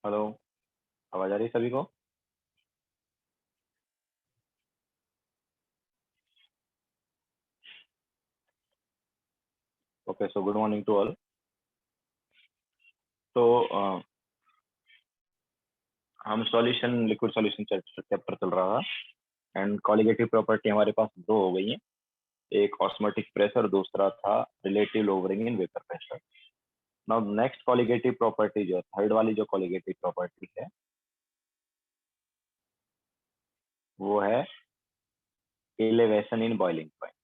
Hello. आवाज आ रही है सभी को? Okay, so good morning to all. तो हम सॉल्यूशन लिक्विड सॉल्यूशन चैप्टर चल रहा था एंड कॉलिगेटिव प्रॉपर्टी हमारे पास दो हो गई हैं। एक ऑस्मोटिक प्रेशर, दूसरा था relative lowering in vapour pressure. Now next colligative property जो थर्ड वाली जो कॉलिगेटिव प्रॉपर्टी है वो है एलिवेशन इन बॉइलिंग पॉइंट।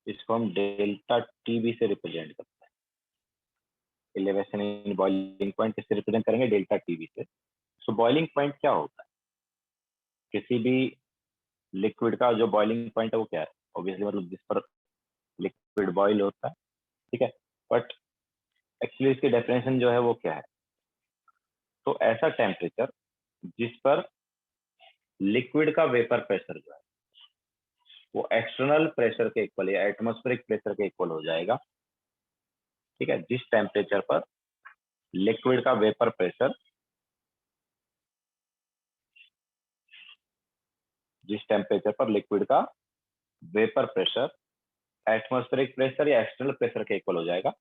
इसको हम डेल्टा टीबी से रिप्रेजेंट करते हैं। एलिवेशन इन बॉइलिंग पॉइंट किससे रिप्रेजेंट करेंगे? डेल्टा टीबी से। सो बॉइलिंग पॉइंट क्या होता है? किसी भी लिक्विड का जो बॉइलिंग पॉइंट है वो क्या है? ऑब्वियसली मतलब जिस पर लिक्विड बॉइल होता है, ठीक है। बट एक्चुअली इसकी डेफिनेशन जो है वो क्या है? तो ऐसा टेम्परेचर जिस पर लिक्विड का वेपर प्रेशर जो है वो एक्सटर्नल प्रेशर के इक्वल या एटमॉस्फेरिक प्रेशर के इक्वल हो जाएगा, ठीक है। लिक्विड का वेपर प्रेशर जिस टेम्परेचर पर लिक्विड का वेपर प्रेशर एटमॉस्फेरिक प्रेशर या एक्सटर्नल प्रेशर के इक्वल हो जाएगा,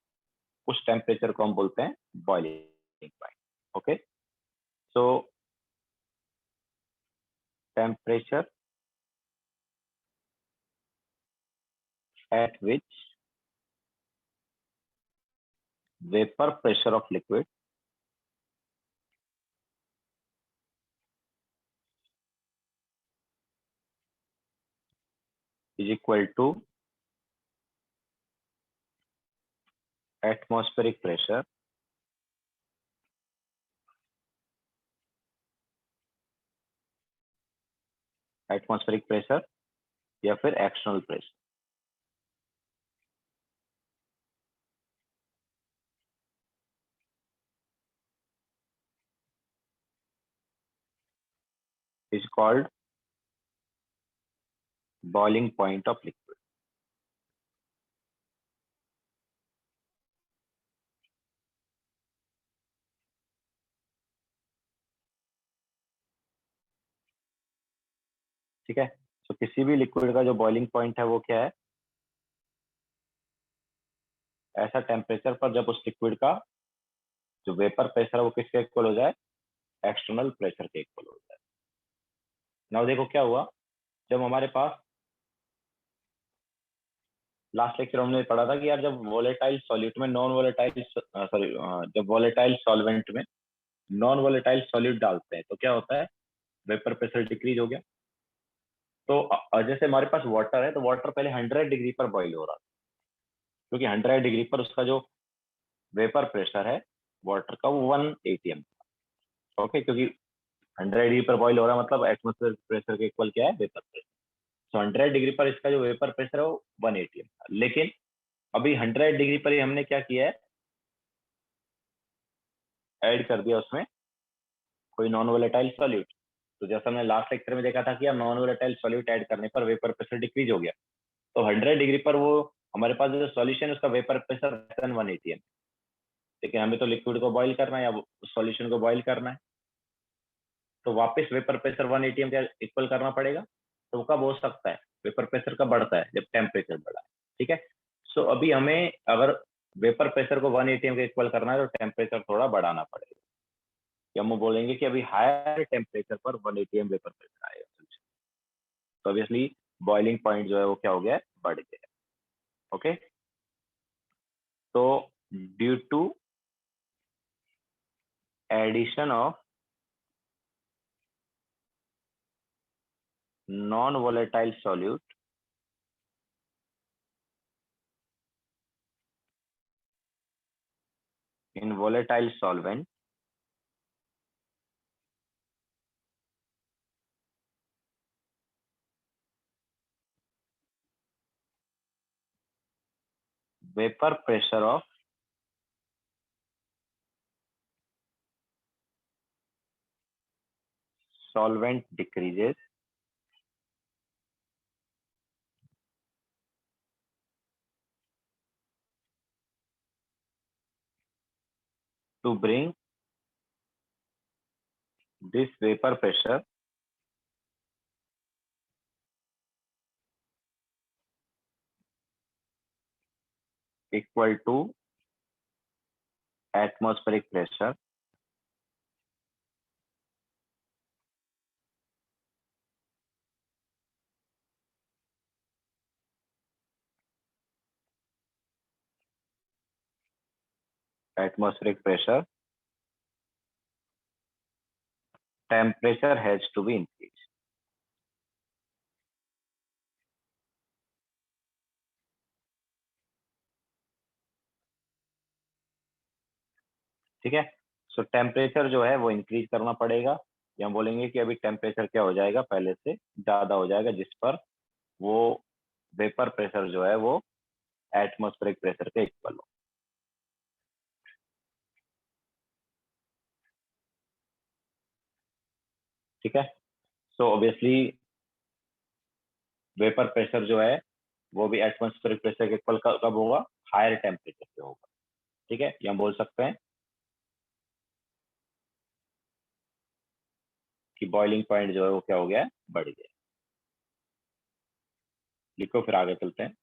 उस टेम्परेचर को हम बोलते हैं boiling point. Okay, so temperature at which vapor pressure of liquid is equal to atmospheric pressure या फिर external pressure. Is called boiling point of liquid. ठीक है, तो किसी भी लिक्विड का जो बॉइलिंग पॉइंट है वो क्या है? ऐसा टेम्परेचर पर जब उस लिक्विड का जो वेपर प्रेशर है वो किसके इक्वल हो जाए? एक्सटर्नल प्रेशर के इक्वल हो जाए। नाउ देखो क्या हुआ। जब हमारे पास लास्ट लेक्चर हमने पढ़ा था कि यार जब वोलेटाइल सॉल्यूट में नॉन वोलेटाइल सॉरी जब वोलेटाइल सॉल्वेंट में नॉन वोलेटाइल सॉल्यूट डालते हैं तो क्या होता है? वेपर प्रेशर डिक्रीज हो गया। तो जैसे हमारे पास वाटर है तो वाटर पहले 100 डिग्री पर बॉईल हो रहा था, क्योंकि 100 डिग्री पर उसका जो वेपर प्रेशर है वाटर का वो 1 atm था। ओके, क्योंकि 100 डिग्री पर बॉईल हो रहा है मतलब एटमोस्फेयर प्रेशर के इक्वल क्या है? Vapour pressure. तो 100 डिग्री पर इसका जो वेपर प्रेशर है वो 1 atm था। लेकिन अभी 100 डिग्री पर ही हमने क्या किया है? ऐड कर दिया उसमें कोई नॉन वोलेटाइल सॉल्यूट। तो जैसा हमने लास्ट लेक्चर में देखा था कि यार नॉन वोलेटाइल सॉल्यूट ऐड करने पर वेपर प्रेशर डिक्रीज हो गया। तो 100 डिग्री पर वो हमारे पास जो सॉल्यूशन है उसका वेपर प्रेशर 1 atm। लेकिन हमें तो लिक्विड को बॉईल करना है या सॉल्यूशन को बॉईल करना है, तो वापस वेपर प्रेशर 1 atm के इक्वल करना पड़ेगा। तो वो कब हो सकता है? वेपर प्रेशर कब बढ़ता है? जब टेम्परेचर बढ़ा है, ठीक है। सो अभी हमें अगर वेपर प्रेशर को 1 atm के इक्वल करना है तो टेम्परेचर थोड़ा बढ़ाना पड़ेगा। या हम बोलेंगे कि अभी हायर टेम्परेचर पर 1 atm वेपर प्रेशर आएगा। तो ऑब्वियसली बॉइलिंग पॉइंट जो है वो क्या हो गया? बढ़ गया। ओके, तो due to addition of non volatile solute in volatile solvent, vapor pressure of solvent decreases to bring this vapor pressure equal to atmospheric pressure temperature has to be increased. ठीक है, सो टेम्परेचर जो है वो increase करना पड़ेगा, या हम बोलेंगे कि अभी टेम्परेचर क्या हो जाएगा, पहले से ज्यादा हो जाएगा, जिस पर वो वेपर प्रेशर जो है वो एटमॉस्फेरिक प्रेशर के इक्वल हो। ठीक है, सो ऑब्वियसली वेपर प्रेशर जो है वो भी एटमॉस्फेरिक प्रेशर के इक्वल कब होगा, हायर टेम्परेचर पे होगा। ठीक है, ये हम बोल सकते हैं कि बॉइलिंग पॉइंट जो है वो क्या हो गया है, बढ़ गया। लिखो, फिर आगे चलते हैं।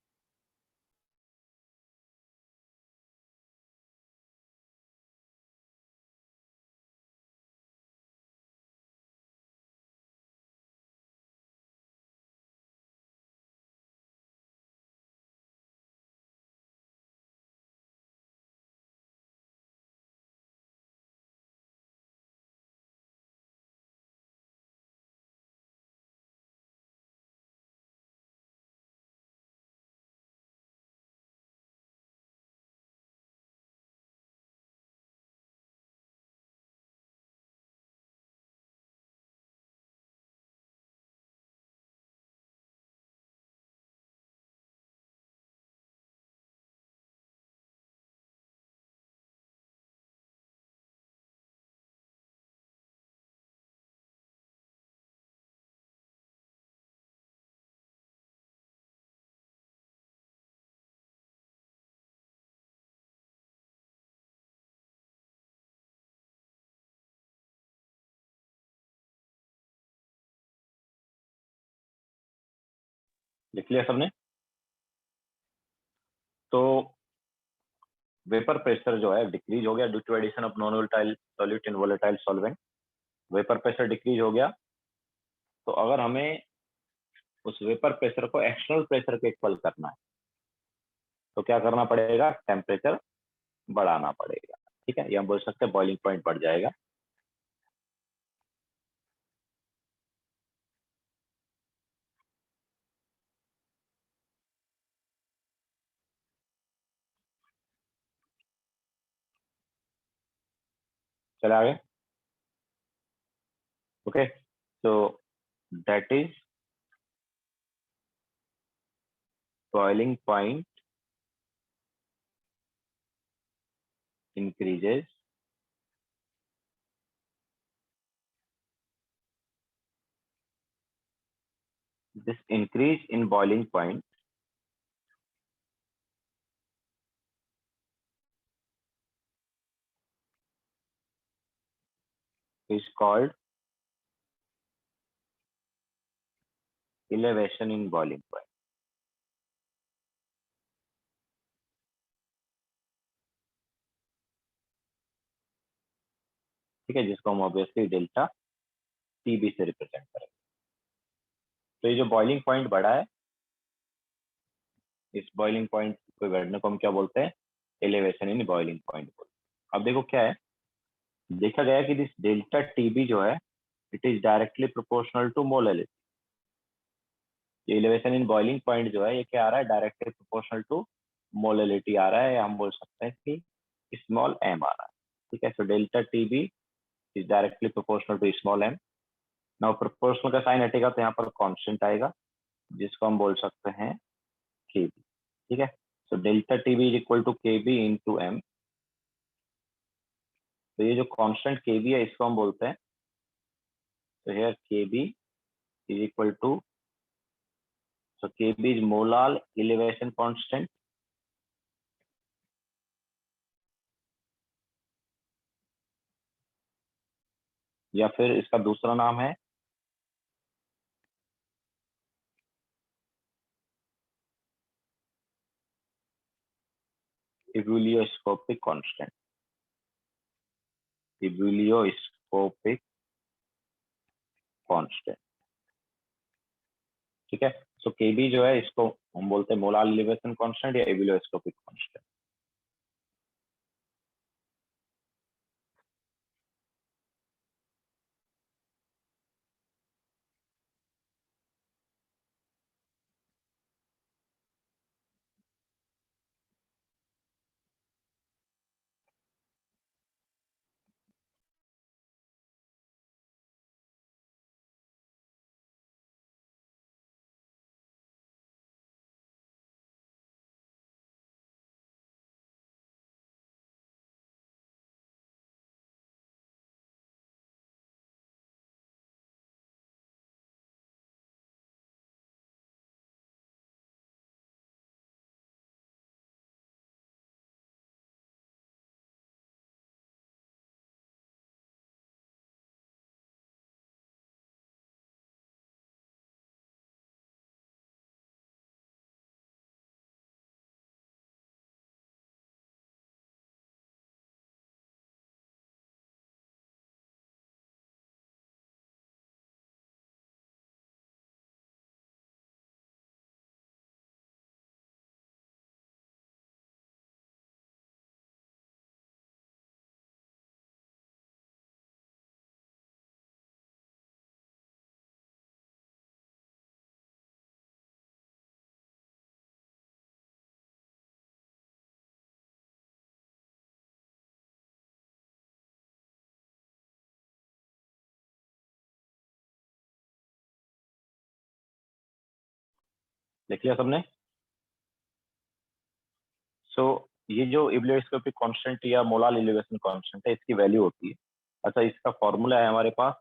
लिख लिया सबने? तो वेपर प्रेशर जो है डिक्रीज हो गया due to addition of non volatile solute in volatile solvent. Vapour pressure decrease हो गया, तो अगर हमें उस वेपर प्रेशर को एक्सटर्नल प्रेशर के इक्वल करना है तो क्या करना पड़ेगा, टेम्परेचर बढ़ाना पड़ेगा। ठीक है, ये हम बोल सकते हैं बॉइलिंग पॉइंट बढ़ जाएगा। चले आगे। Okay, so that is boiling point increases this increase in boiling point is called elevation in boiling point। ठीक है, जिसको हम ऑब्वियसली डेल्टा टीबी से रिप्रेजेंट करेंगे। तो ये जो बॉइलिंग पॉइंट बढ़ा है, इस बॉइलिंग पॉइंट को बढ़ने को हम क्या बोलते हैं, एलिवेशन इन बॉइलिंग पॉइंट बोलते हैं। अब देखो क्या है, देखा गया कि दिस डेल्टा टीबी जो है it is directly proportional to molarity. ये एलिवेशन इन बॉइलिंग पॉइंट जो है ये क्या आ रहा है, डायरेक्टली प्रोपोर्शनल टू मोलरिटी आ रहा है, या हम बोल सकते हैं कि स्मॉल एम आ रहा है। ठीक है, so delta TB is directly proportional to small m. Now proportional का साइन हटेगा तो यहाँ पर कांस्टेंट आएगा, जिसको हम बोल सकते हैं के बी। ठीक है, so delta TB is equal to K B into m. तो ये जो कांस्टेंट के बी है इसको हम बोलते हैं, तो here K B is equal to, so Kb is molar elevation constant या फिर इसका दूसरा नाम है इबुलियोस्कोपिक कांस्टेंट। इबुलियोस्कोपिक कांस्टेंट, ठीक है। सो केबी जो है इसको हम बोलते हैं मोलार एलिवेशन कांस्टेंट या इबुलियोस्कोपिक कांस्टेंट। देख लिया सबने? सो ये जो इबुलियोस्कोपिक कांस्टेंट या मोलार एलिवेशन कांस्टेंट है, इसकी वैल्यू होती है। अच्छा, इसका फॉर्मूला है हमारे पास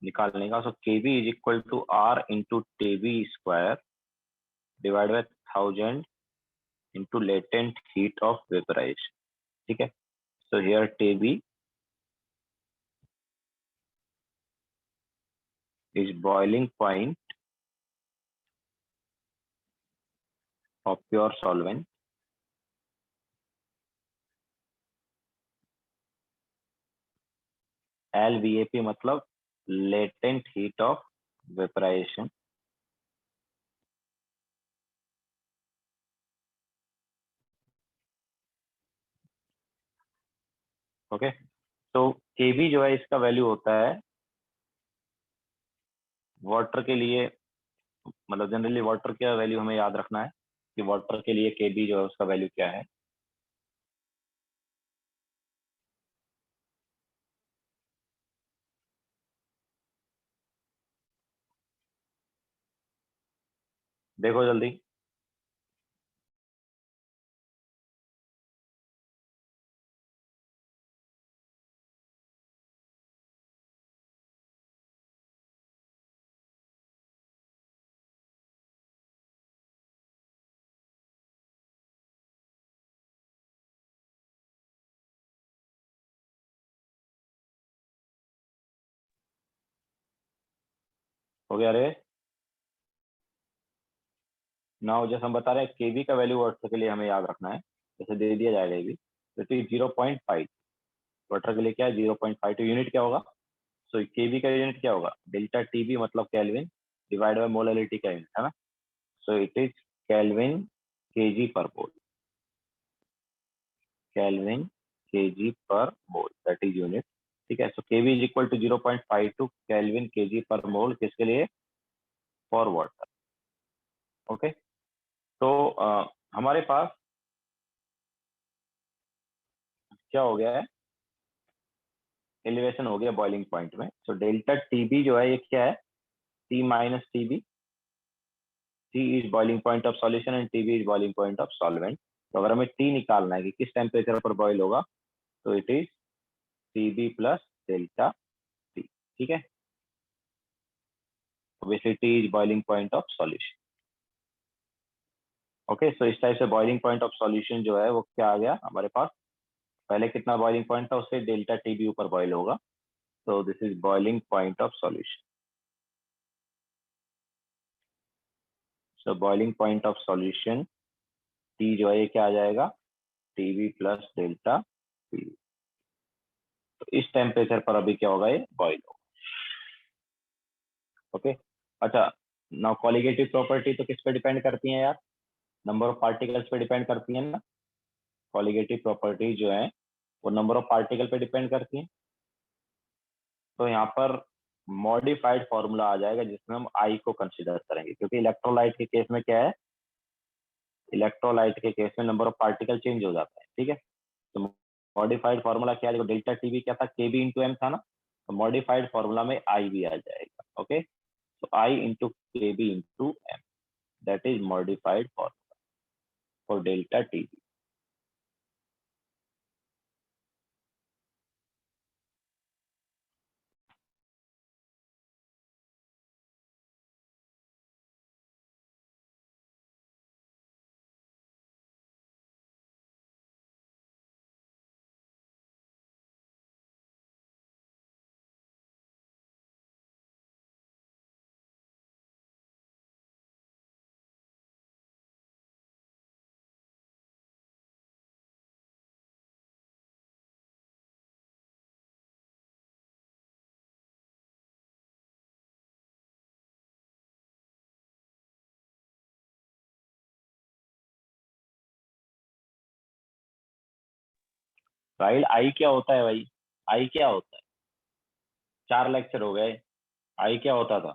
निकालने का। So Kb is equal to R into Tb square divide by 1000 into latent heat of vaporisation, ठीक है। So here Tb is boiling point of pure solvent, LVAP मतलब latent heat of vaporization, okay. तो केबी जो है इसका value होता है water के लिए, मतलब जनरली वाटर का वैल्यू हमें याद रखना है कि वाटर के लिए केबी जो है उसका वैल्यू क्या है। देखो जल्दी। हो गया रे? नाउ जैसे हम बता रहे हैं केबी का वैल्यू वाटर के लिए हमें याद रखना है, जैसे दे दिया जाएगा ये भी। तो 0.5 वाटर के लिए क्या है, 0.5। तो यूनिट क्या होगा? सो केबी का यूनिट क्या होगा? डेल्टा टीबी मतलब केल्विन डिवाइड बाय मोलरिटी का यूनिट है ना। सो it is kelvin kg per mole, kelvin kg per mole, that is unit, ठीक है। So Kb is equal to 0.52 kelvin kg per mole, किसके लिए? For water, okay. तो हमारे पास क्या हो गया है, एलिवेशन हो गया बॉइलिंग पॉइंट में। सो डेल्टा टीबी जो है ये क्या है? T minus TB. T is boiling point of solution end TB is boiling point of solvent. तो अगर हमें टी निकालना है कि किस टेम्परेचर पर बॉइल होगा, तो it is Tb plus delta T, ठीक है। obviously T is boiling point of solution, okay. So इस टाइप से बॉइलिंग पॉइंट ऑफ सॉल्यूशन जो है वो क्या आ गया हमारे पास, पहले कितना बॉइलिंग पॉइंट था उससे डेल्टा टी भी ऊपर बॉइल होगा, So this is boiling point of solution. So boiling point of solution T जो है ये क्या आ जाएगा, Tv प्लस डेल्टा Pv। तो इस टेम्परेचर पर अभी क्या होगा, ये बॉइल होगा। ओके अच्छा, नाउ कॉलिगेटिव प्रॉपर्टी तो किस पे डिपेंड करती है यार, नंबर ऑफ पार्टिकल्स पे डिपेंड करती है ना। कॉलिगेटिव प्रॉपर्टी जो है वो नंबर ऑफ पार्टिकल पे डिपेंड करती है। तो यहाँ पर मॉडिफाइड फॉर्मूला आ जाएगा जिसमें हम आई को कंसीडर करेंगे, क्योंकि इलेक्ट्रोलाइट के केस में क्या है, इलेक्ट्रोलाइट के केस में नंबर ऑफ पार्टिकल चेंज हो जाता है। ठीक है, तो मॉडिफाइड फॉर्मूला क्या है, देखो डेल्टा टीवी क्या था, के बी इंटू एम था ना, तो मॉडिफाइड फॉर्मूला में आई भी आ जाएगा। ओके, तो I into K B into m, that is modified formula for delta TB. राइल आई क्या होता है भाई, आई क्या होता है, 4 लेक्चर हो गए, आई क्या होता था।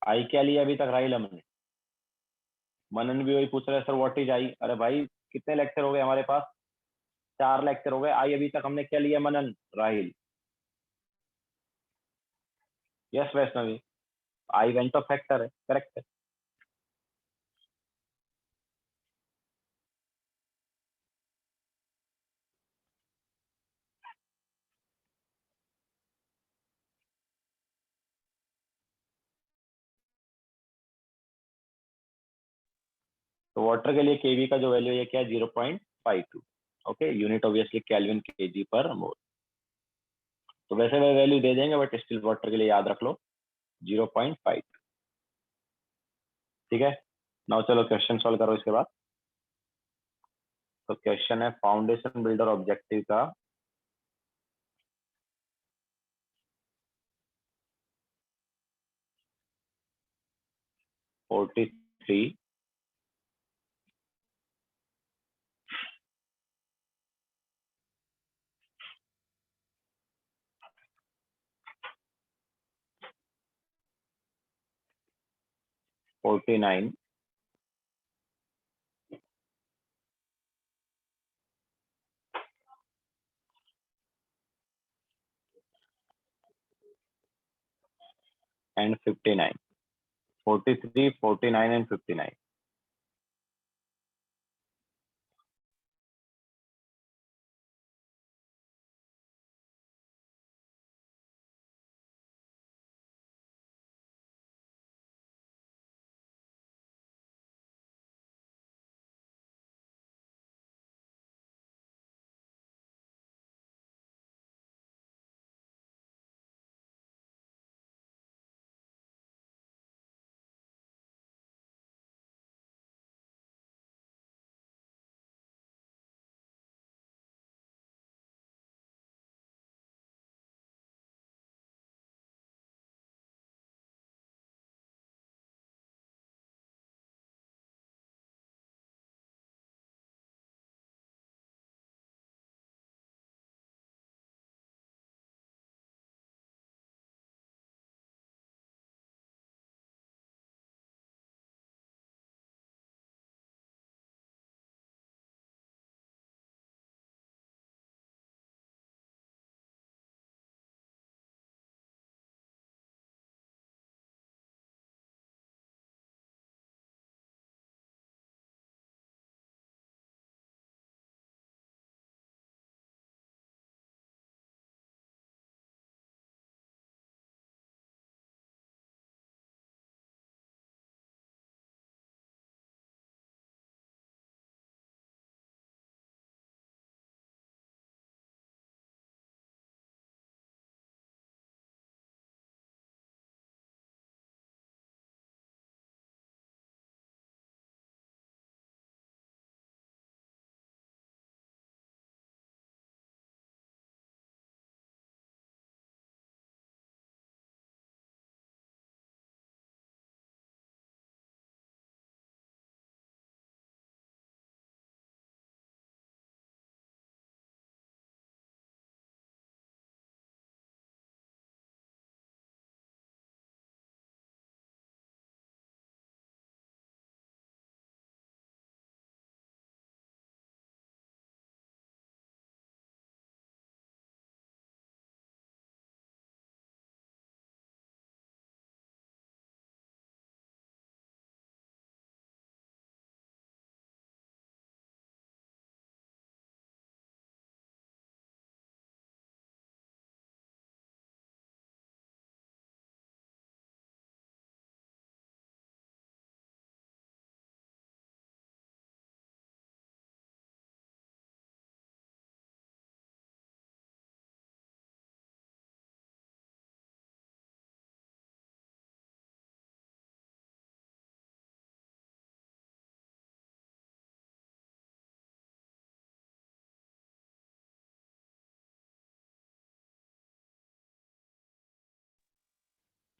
आई क्या लिया अभी तक राइल हमने, मनन भी वही पूछ रहा है सर व्हाट इज आई। अरे भाई कितने लेक्चर हो गए हमारे पास, 4 लेक्चर हो गए, आई अभी तक हमने क्या लिया, Manan Rahil. Yes Vaishnavi, i van't Hoff factor है, करेक्ट है। तो वाटर के लिए केवी का जो वैल्यू है क्या है, 0.52। Okay, unit obviously kelvin kg per मोल। तो वैसे वह वैल्यू दे देंगे, बट स्टिल वाटर के लिए याद रख लो 0.5। ठीक है, नाउ चलो क्वेश्चन सॉल्व करो इसके बाद। तो क्वेश्चन है फाउंडेशन बिल्डर ऑब्जेक्टिव का 43 49 and 59, 43 49 and 59।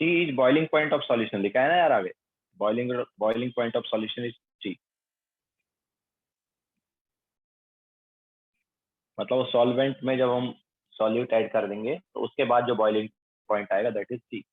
T is boiling point of solution लिखा है ना यार आगे, boiling boiling point of solution is T. मतलब उस सॉल्वेंट में जब हम सॉल्यूट ऐड कर देंगे तो उसके बाद जो बॉइलिंग पॉइंट आएगा दैट इज टी।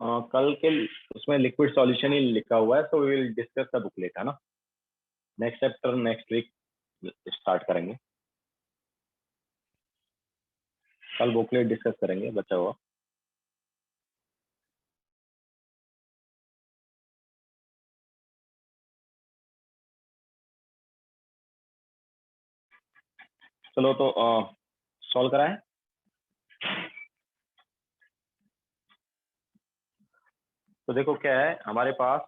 कल के उसमें लिक्विड सॉल्यूशन ही लिखा हुआ है, so we will discuss the booklet, है ना। Next chapter next week start करेंगे, कल बुकलेट डिस्कस करेंगे बचा हुआ। चलो तो सॉल्व कराएं। तो देखो क्या है हमारे पास,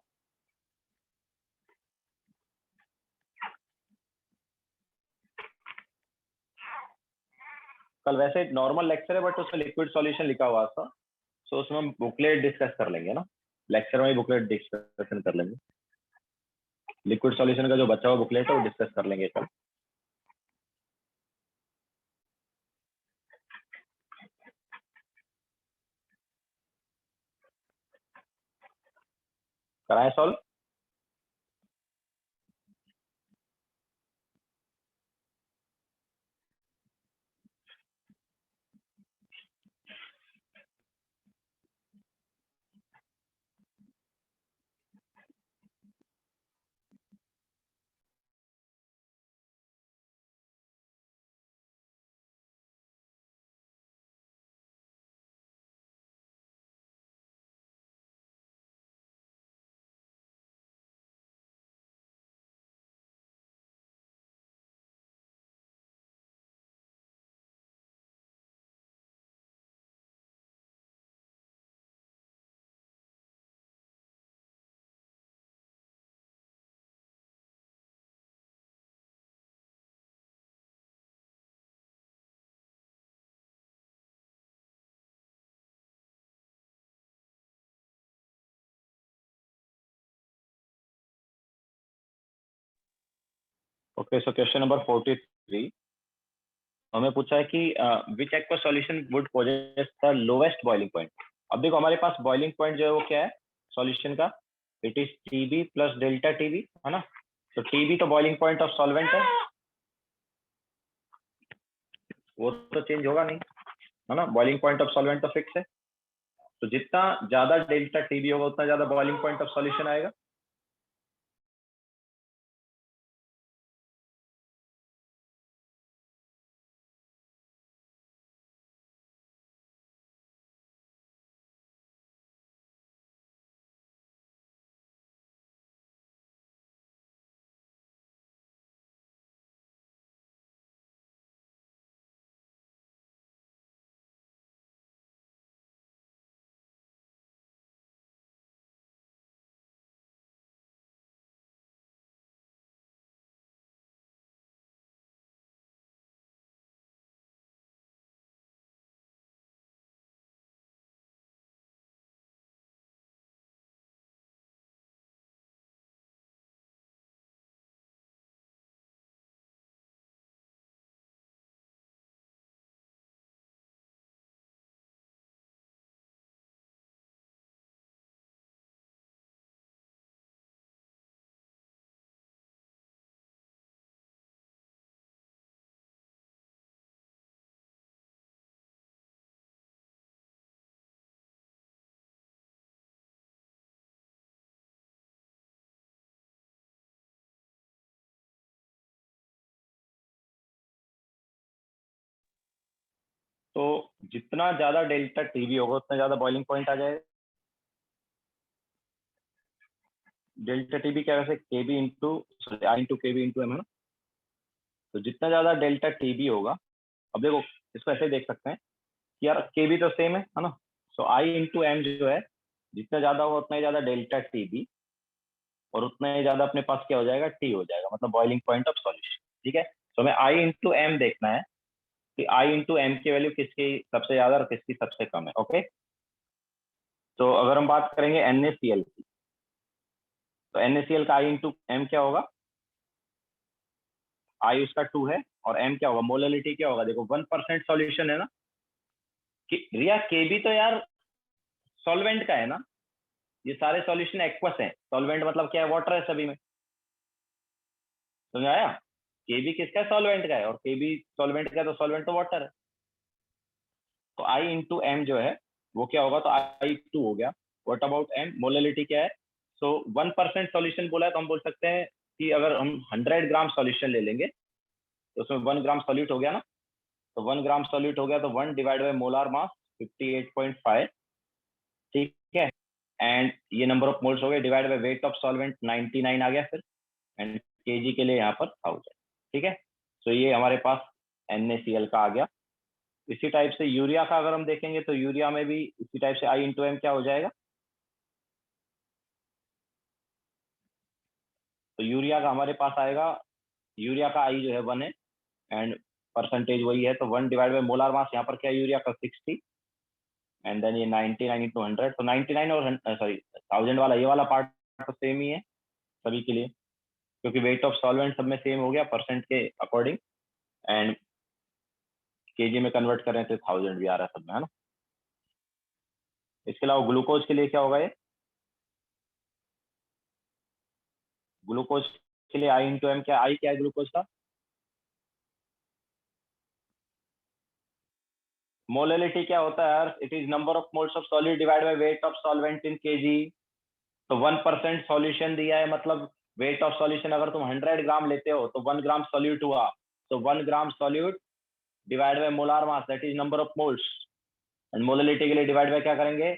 कल वैसे नॉर्मल लेक्चर है बट उसमें लिक्विड सॉल्यूशन लिखा हुआ था, सो उसमें हम बुकलेट डिस्कस कर लेंगे ना, लेक्चर में ही बुकलेट डिस्कशन कर लेंगे। लिक्विड सॉल्यूशन का जो बचा हुआ बुकलेट है वो डिस्कस कर लेंगे कल। कराएं solve. Okay, so question number 43 हमें पूछा है कि which aqua solution would possess the lowest boiling point. अब देखो हमारे पास बॉइलिंग पॉइंट जो है वो क्या है सॉल्यूशन का, it is Tb plus delta TB, है ना। तो टीबी तो बॉइलिंग पॉइंट ऑफ सॉल्वेंट है, वो तो चेंज होगा नहीं, है ना। बॉइलिंग पॉइंट ऑफ सॉल्वेंट तो फिक्स है, तो जितना ज्यादा डेल्टा टीबी होगा उतना ज्यादा बॉइलिंग पॉइंट ऑफ सॉल्यूशन आएगा। तो जितना ज्यादा डेल्टा टीबी होगा उतना ज्यादा बॉइलिंग पॉइंट आ जाएगा। डेल्टा टीबी क्या है वैसे, केबी इंटू आई इंटू केबी इंटू एम, है ना। तो जितना ज्यादा डेल्टा टीबी होगा, अब देखो इसको ऐसे देख सकते हैं कि यार केबी तो सेम है ना। सो आई इंटू एम जो है, जितना ज्यादा होगा उतना ही ज्यादा डेल्टा टीबी, और उतना ही ज्यादा अपने पास क्या हो जाएगा, टी हो जाएगा, मतलब बॉइलिंग पॉइंट ऑफ सॉल्यूशन। ठीक है, तो हमें आई इंटू एम देखना है कि आई इंटू एम की वैल्यू किसकी सबसे ज्यादा और किसकी सबसे कम है। ओके, तो अगर हम बात करेंगे NaCl की, तो NaCl का आई इंटू एम क्या होगा, आई उसका 2 है और एम क्या होगा, मोललिटी क्या होगा, देखो 1% सॉल्यूशन है ना। कि रिया केबी तो यार सॉल्वेंट का है ना, ये सारे सॉल्यूशन एक्वस हैं, सॉल्वेंट मतलब क्या है, वाटर है सभी में, समझ आया। केबी किसका सॉल्वेंट का है, और केबी सॉल्वेंट का है, तो सॉल्वेंट तो वाटर है। तो आई इंटू एम जो है वो क्या होगा, तो आई 2 हो गया, व्हाट अबाउट एम, मोलैलिटी क्या है? सो 1% सॉल्यूशन बोला है तो हम बोल सकते हैं कि अगर हम 100 ग्राम सॉल्यूशन ले लेंगे तो उसमें 1 ग्राम सॉल्यूट हो गया ना, तो 1 ग्राम सॉल्यूट हो गया तो 1 डिवाइड बाय मोलार मास 58.5, ठीक है। एंड ये नंबर ऑफ मोल्स हो गए, divide by weight of solvent 99 आ गया फिर, एंड केजी के लिए यहाँ पर 1000, ठीक है। तो ये हमारे पास NaCl का आ गया। इसी टाइप से यूरिया का अगर हम देखेंगे तो यूरिया में भी इसी टाइप से I इंटू एम क्या हो जाएगा? तो यूरिया का हमारे पास आएगा, यूरिया का I जो है 1 है एंड परसेंटेज वही है, तो 1 डिवाइड बाय मोलार मास यहाँ पर क्या यूरिया का 60 एंड देन ये 99 इंटू 100, तो 99 और सॉरी 1000 वाला ये वाला पार्ट तो सेम ही है सभी के लिए, क्योंकि वेट ऑफ सॉल्वेंट सब में सेम हो गया परसेंट के अकॉर्डिंग, एंड केजी में कन्वर्ट करें तो 1000 भी आ रहा है सब में, है ना। इसके अलावा ग्लूकोज के लिए क्या होगा? ये ग्लूकोज के लिए I इंटू एम क्या, I क्या है ग्लूकोज का? मोलैलिटी क्या होता है यार? It is number of moles of solid divide by weight of solvent in KG. तो 1% सॉल्यूशन दिया है, मतलब वेट ऑफ सॉल्यूशन अगर तुम 100 ग्राम लेते हो तो 1 ग्राम सॉल्यूट हुआ, तो 1 gram solute divide by molar mass that is number of moles, and molality के लिए डिवाइड बाय क्या करेंगे?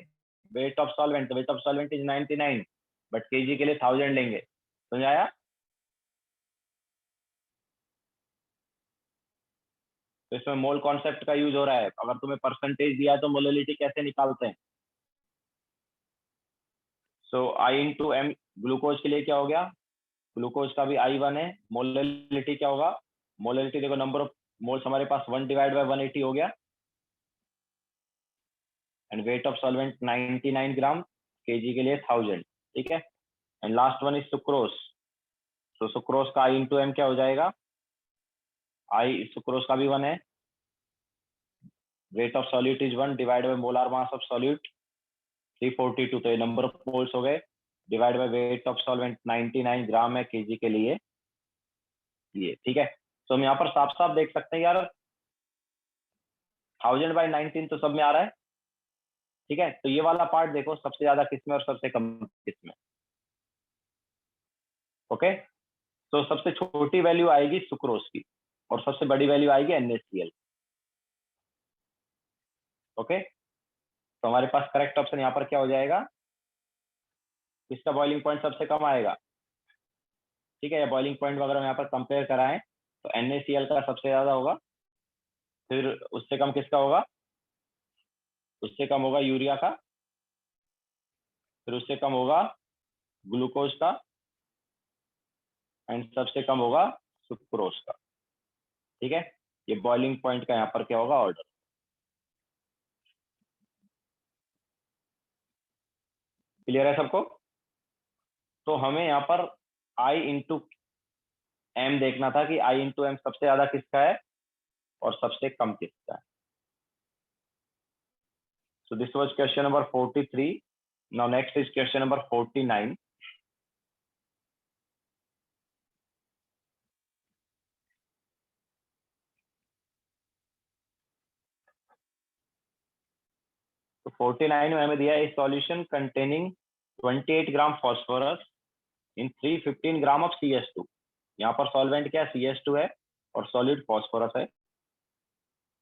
वेट ऑफ सॉल्वेंट, तो weight of solvent is 99 but kg के लिए 1000 लेंगे, समझ आया? तो इसमें मोल कॉन्सेप्ट का यूज हो रहा है। अगर तुम्हें परसेंटेज दिया है तो मोलैलिटी कैसे निकालते हैं? सो I इंटू एम ग्लूकोज के लिए क्या हो गया? ग्लूकोज का भी I1 है, मोलैलिटी क्या होगा? मोलैलिटी देखो नंबर ऑफ मोल्स हमारे पास 1 डिवाइड बाय 180 हो गया, and wait of solvent 99 gram, KG के लिए 1000, ठीक है। And last one is sucrose, तो सुक्रोज का I इंटू एम क्या हो जाएगा? I सुक्रोज का भी 1 है, weight of solute is 1 divide by molar mass of solute 342, तो ये नंबर ऑफ मोल्स हो गए, divide by weight of solvent 99 ग्राम है केजी के लिए ये, ठीक है। तो हम यहाँ पर साफ साफ देख सकते हैं यार 1000/19 तो सब में आ रहा है, ठीक है। तो ये वाला पार्ट देखो सबसे ज्यादा किसमें और सबसे कम किसमें, ओके। तो सबसे छोटी वैल्यू आएगी सुक्रोज की और सबसे बड़ी वैल्यू आएगी NaCl, ओके। तो हमारे पास करेक्ट ऑप्शन यहाँ पर क्या हो जाएगा? किसका बॉइलिंग पॉइंट सबसे कम आएगा? ठीक है, या बॉइलिंग पॉइंट अगर हम यहाँ पर कंपेयर कराएं तो NaCl का सबसे ज्यादा होगा, फिर उससे कम किसका होगा? उससे कम होगा यूरिया का, फिर उससे कम होगा ग्लूकोज का, एंड सबसे कम होगा सुक्रोज का, ठीक है। ये बॉइलिंग पॉइंट का यहाँ पर क्या होगा? ऑर्डर। क्लियर है सबको? तो हमें यहाँ पर I इंटू एम देखना था कि I इंटू एम सबसे ज्यादा किसका है और सबसे कम किसका है। So this was question number 43. Now next is question number 49. तो 49 में हमें दिया है solution containing 28 gram phosphorus in 315 gram of CS2। यहाँ पर सॉल्वेंट क्या है? CS2 है और सॉलिड फॉस्फोरस है।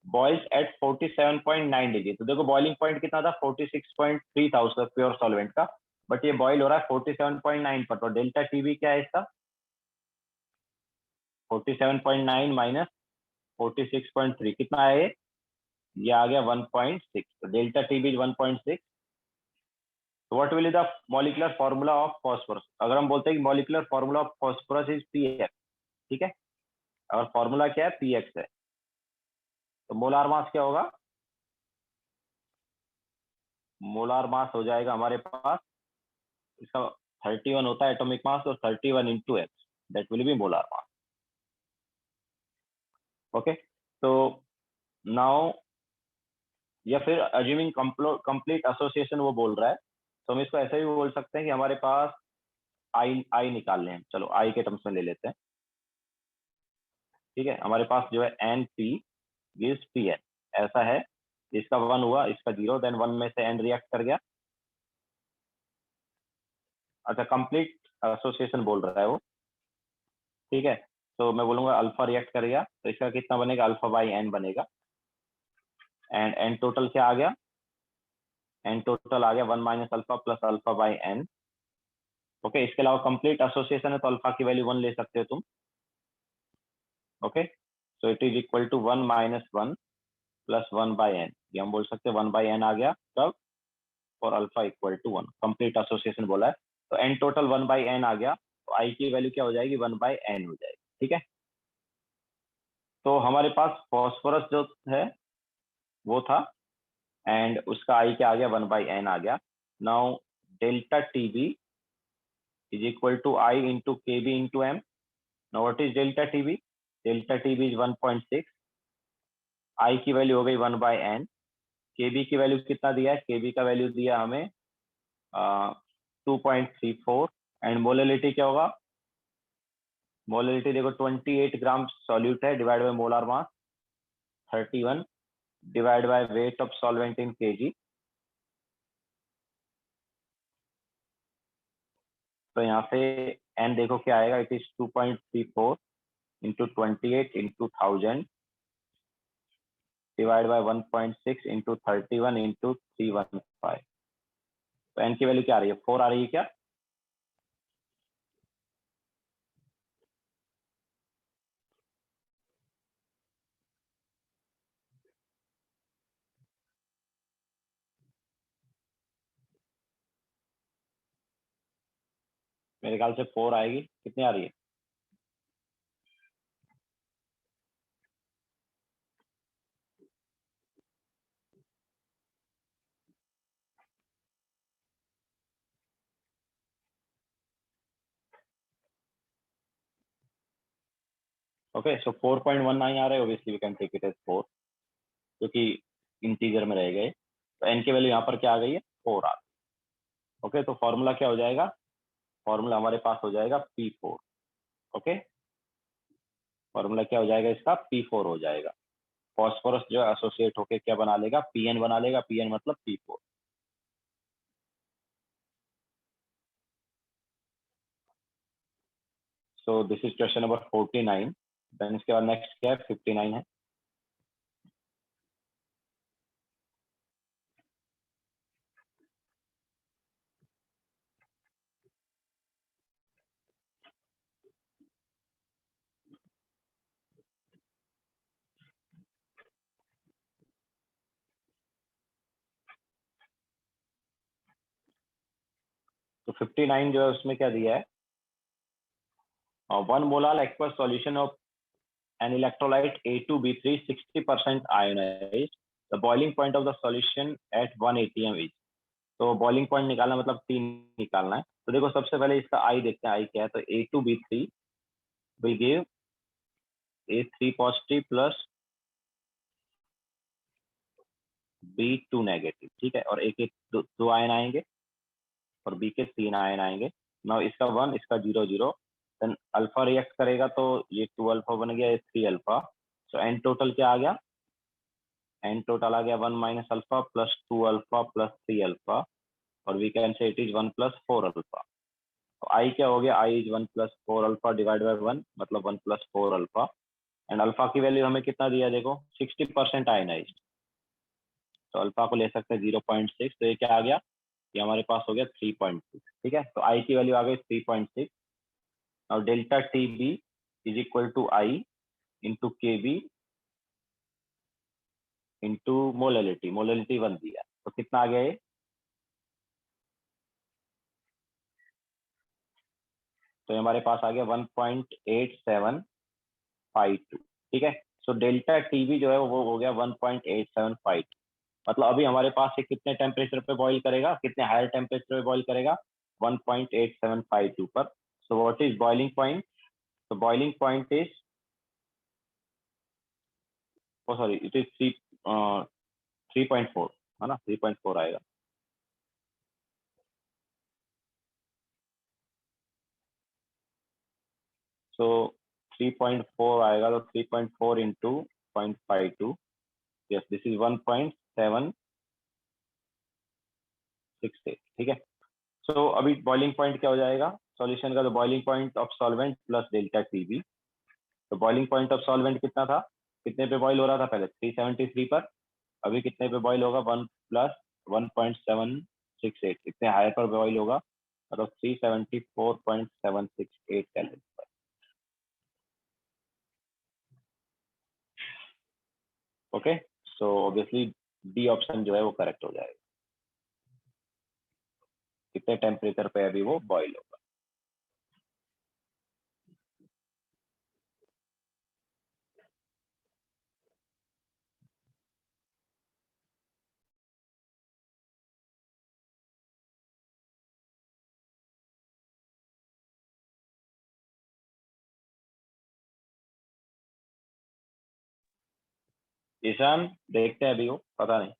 Boils at 47.9 degree. तो देखो बॉइलिंग पॉइंट कितना था? 46.3 था उसका प्योर सॉल्वेंट का, बट ये बॉइल हो रहा है 47.9 पर। तो डेल्टा टीबी क्या है इसका? 47.9 माइनस 46.3 कितना है ये आ गया 1.6। तो डेल्टा टीबी 1.6। तो what will the molecular formula of phosphorus? अगर हम बोलते हैं कि molecular formula of phosphorus is PX, ठीक है। और फॉर्मूला क्या है? PX है। तो मोलार मास क्या होगा? मोलार मास हो जाएगा हमारे पास, इसका 31 होता है एटॉमिक मास, और 31 into x that will be molar mass, okay. तो नाउ, या फिर अज्यूमिंग कंप्लीट एसोसिएशन वो बोल रहा है, तो हम इसको ऐसे भी बोल सकते हैं कि हमारे पास आई निकाल लें। चलो आई के टर्म्स में ले लेते हैं, ठीक है। हमारे पास जो है NP गिव्स PN ऐसा है, इसका 1 हुआ, इसका 0, देन 1 में से N रिएक्ट कर गया, अच्छा कंप्लीट एसोसिएशन बोल रहा है वो, ठीक है। तो मैं बोलूंगा अल्फा रिएक्ट करेगा तो इसका कितना बनेगा, अल्फा बाई एन बनेगा। एंड एन टोटल क्या आ गया, एन टोटल आ गया 1 minus alpha plus alpha by n. Okay, इसके अलावा कंप्लीट एसोसिएशन है तो अल्फा की वैल्यू 1 ले सकते हो तुम। Okay, so it is equal to 1 minus 1 plus 1 by n, ये हम बोल सकते हैं 1 बाई एन आ गया तब, और alpha equal to 1, complete association बोला है। तो एन टोटल 1 बाई एन आ गया, तो आई की वैल्यू क्या हो जाएगी, 1 बाई एन हो जाएगी, ठीक है। तो हमारे पास फॉस्फोरस जो है वो था, एंड उसका आई क्या आ गया, 1 बाई एन आ गया। Now delta T B is equal to I into K B into m. Now what is delta T b, delta T B is 1.6, i की वैल्यू हो गई 1 बाई एन, के बी की value कितना दिया है, के बी का value दिया हमें 2.34, एंड मोलरिटी क्या होगा, मोलरिटी देखो 28 ग्राम सॉल्यूट है, divide by molar mass 31, divide by weight of solvent in KG. तो यहाँ पे एन देखो क्या आएगा, it is 2.34 into 28 into 1000 divide by 1.6 into 31 into 315। तो एन की वैल्यू क्या आ रही है, 4 आ रही है क्या। मेरे ख्याल से 4 आएगी, कितनी आ रही है, ओके। सो 4.19 आ रहा है, obviously we can take it as 4, क्योंकि इंटीजर में रह गए। तो एन की वैल्यू यहाँ पर क्या आ गई है, 4 आ गई। ओके, तो फॉर्मूला क्या हो जाएगा, फॉर्मूला हमारे पास हो जाएगा P4। ओके, फॉर्मूला क्या हो जाएगा इसका, P4 हो जाएगा। फॉस्फोरस जो एसोसिएट होके क्या बना लेगा, Pn बना लेगा, Pn मतलब P4। So this is question number 49। Then इसके बाद नेक्स्ट क्या है, 59 है। तो 59 जो है उसमें क्या दिया है, 1 molar aqueous solution of an electrolyte A2B3 60% ionized, the boiling point of the solution at 1 atm is। तो बॉइलिंग पॉइंट निकालना मतलब 3 निकालना है। तो देखो सबसे पहले इसका आई देखते हैं, आई क्या है, तो A2B3 will give A3 positive plus B2 negative, ठीक है। और ए के दो आयन आएंगे और बी के 3 आयन आएंगे। नाउ इसका 1, इसका 0 0, देन अल्फा रिएक्ट करेगा तो ये 2 अल्फा बन गया, ये 3 अल्फा। सो एन टोटल क्या आ गया, एन टोटल आ गया 1 minus alpha plus 2 alpha plus 3 alpha, और we can say it is 1 plus 4 alpha. तो आई क्या हो गया, i is 1 plus 4 alpha divide by 1, मतलब 1 प्लस 4 अल्फा। एंड अल्फा की वैल्यू हमें कितना दिया, देखो 60% आयनाइज्ड, तो अल्फा को ले सकते हैं 0.6, तो ये क्या आ गया, ये हमारे पास हो गया 3.6, ठीक है। तो आई की वैल्यू आ गई 3.6। और delta T B is equal to I into K B into molality, molality 1 दिया, तो कितना आ गया ये, तो हमारे पास आ गया 1.8752, ठीक है। सो डेल्टा टी बी जो है वो हो गया 1.8752। मतलब अभी हमारे पास ये कितने टेम्परेचर पे बॉईल करेगा, कितने हायर टेम्परेचर पे बॉईल करेगा, 1.8752 पर। So what is boiling point, तो boiling point is, oh sorry, it is 3.4, है ना, 3.4 आएगा। सो 3.4 आएगा, तो 3.4 इंटू 0.52, यस दिस इज 1.768, ठीक है। सो अभी बॉइलिंग पॉइंट क्या हो जाएगा सॉल्यूशन का, तो boiling point of solvent plus delta TB. तो बॉइलिंग पॉइंट ऑफ सॉल्वेंट कितना था, कितने पे बॉइल हो रहा था पहले 373 पर, अभी कितने पे बॉइल होगा 1 प्लस 1.768, कितने हायर पर बॉइल होगा, मतलब 374.768 कैलोरी पर। Okay, so obviously D option जो है वो करेक्ट हो जाएगा, कितने टेम्परेचर पे अभी वो बॉइल होगा। ईशान देखते हैं अभी वो, पता नहीं।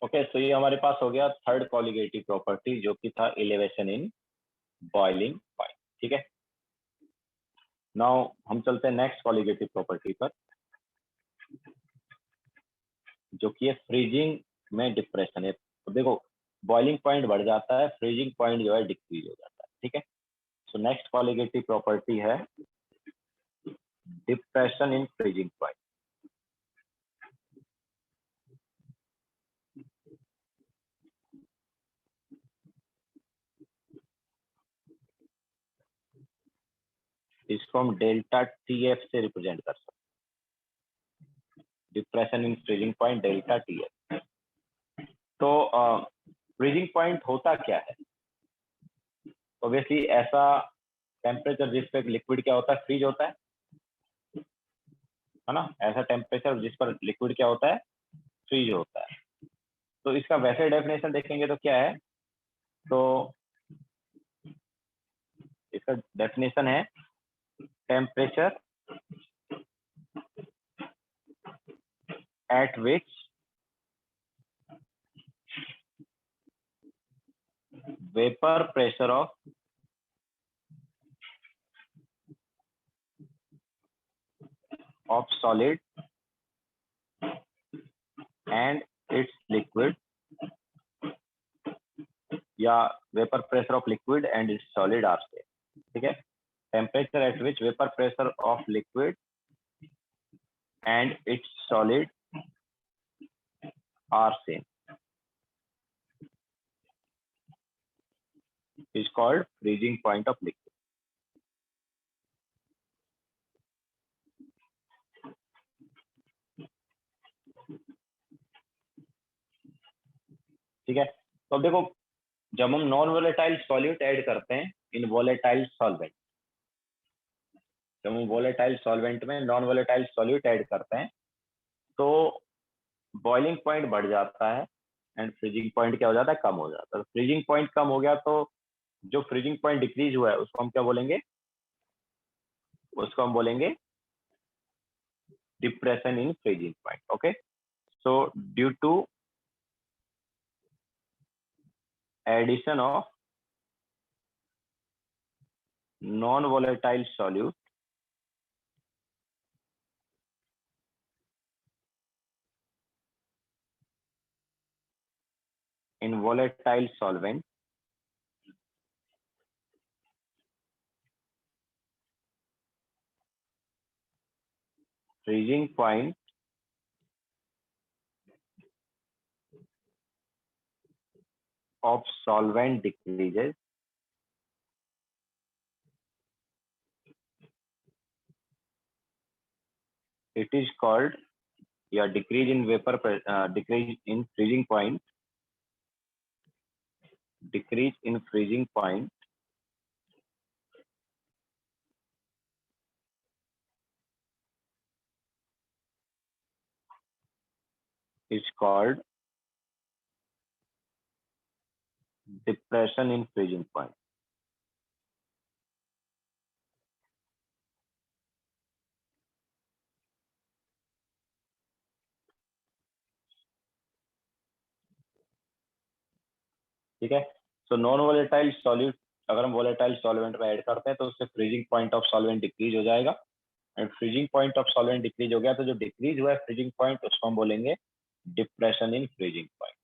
ओके, सो ये हमारे पास हो गया थर्ड कॉलिगेटिव प्रॉपर्टी, जो कि था एलिवेशन इन बॉइलिंग पॉइंट। ठीक है, नाउ हम चलते हैं नेक्स्ट कॉलिगेटिव प्रॉपर्टी पर, जो कि है फ्रीजिंग में डिप्रेशन है। तो देखो, बॉइलिंग पॉइंट बढ़ जाता है, फ्रीजिंग पॉइंट जो है डिक्रीज हो जाता है। ठीक है, सो नेक्स्ट कॉलिगेटिव प्रॉपर्टी है डिप्रेशन इन फ्रीजिंग पॉइंट। इसको हम डेल्टा टी एफ से रिप्रेजेंट कर सकते हैं, depression in freezing point delta T F. तो फ्रीजिंग पॉइंट होता क्या है, ऑब्वियसली ऐसा टेम्परेचर जिस पे लिक्विड क्या होता है, फ्रीज होता है ना, ऐसा टेम्परेचर जिस पर लिक्विड क्या होता है, फ्रीज होता है। तो इसका वैसे डेफिनेशन देखेंगे तो क्या है, तो इसका डेफिनेशन है temperature at which vapour pressure of solid and its liquid, या vapour pressure of liquid and its solid are same. ठीक है, temperature at which vapour pressure of liquid and its solid are same is called freezing point of liquid। ठीक है, तो अब देखो, जब हम नॉन वोलेटाइल सॉल्यूट ऐड करते हैं इन वोलेटाइल सॉल्वेंट, जब हम वोलेटाइल सॉल्वेंट में नॉन वोलेटाइल सॉल्यूट ऐड करते हैं, तो बॉइलिंग पॉइंट बढ़ जाता है एंड फ्रीजिंग पॉइंट क्या हो जाता है, कम हो जाता है। फ्रीजिंग पॉइंट कम हो गया, तो जो फ्रीजिंग पॉइंट डिक्रीज हुआ है उसको हम क्या बोलेंगे, उसको हम बोलेंगे depression in freezing point. Okay, so due to addition of non volatile solute in volatile solvent, freezing point of solvent decreases, it is called, yeah, decrease in decrease in freezing point, decrease in freezing point is called depression in freezing point. ठीक है, so non volatile solute अगर हम volatile solvent में add करते हैं तो उससे freezing point of solvent decrease हो जाएगा, and freezing point of solvent decrease हो गया तो जो डिक्रीज हुआ है फ्रीजिंग पॉइंट उसको हम बोलेंगे डिप्रेशन इन फ्रीजिंग पॉइंट।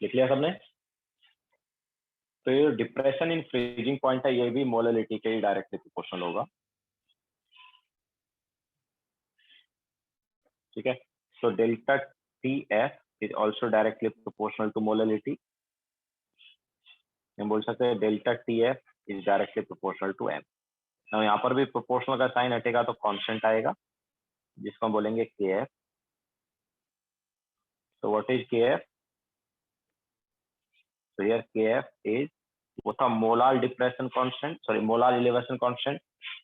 लिख लिया सबने? तो ये डिप्रेशन इन फ्रीजिंग पॉइंट है, ये भी मोललिटी के ही डायरेक्टली प्रोपोर्शनल होगा। ठीक है, so delta T f is also directly proportional to molality. हम बोल सकते हैं delta T f is directly proportional to m. तो यहाँ पर भी प्रोपोर्शनल का साइन हटेगा तो कांस्टेंट आएगा जिसको हम बोलेंगे के एफ। तो व्हाट इज के F? So here KF is, वो था molar depression constant, sorry molar elevation constant,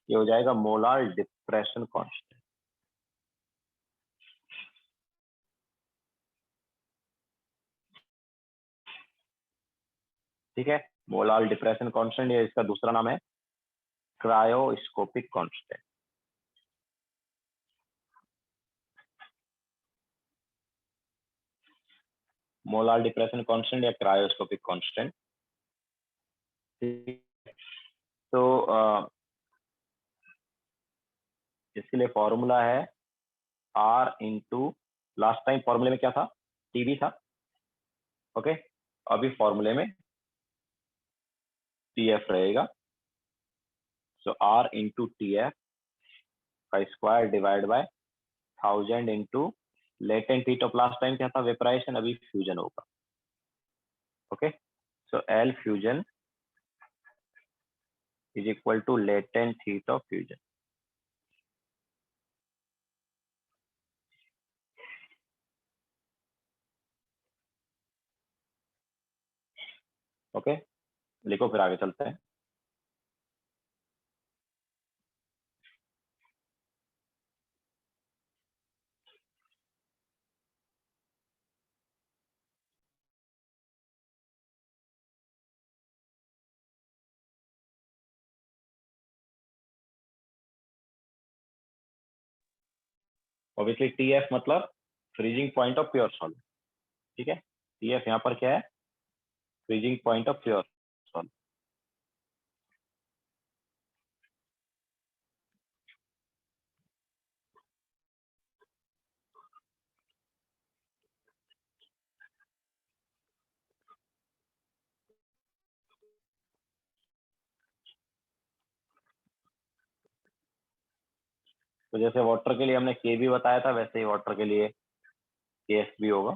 ये हो जाएगा मोलार डिप्रेशन कांस्टेंट। ठीक है, मोलार डिप्रेशन कांस्टेंट, ये इसका दूसरा नाम है cryoscopic constant. Molar depression constant या क्रायोस्कोपिक कांस्टेंट। तो इसके लिए फॉर्मूला है R इंटू, लास्ट टाइम फॉर्मूले में क्या था? टीवी था। ओके, अभी फॉर्मूले में TF रहेगा। सो R इंटू TF का square divide by 1000 into latent heat of last time क्या था? वेपराइजेशन, अभी फ्यूजन होगा। Okay, so L fusion is equal to latent heat of fusion. Okay, लिखो फिर आगे चलते हैं। ऑब्वियसली TF मतलब freezing point of pure solid, ठीक है। TF यहाँ पर क्या है, freezing point of pure solid. तो जैसे वाटर के लिए हमने के भी बताया था, वैसे ही वाटर के लिए KF भी होगा।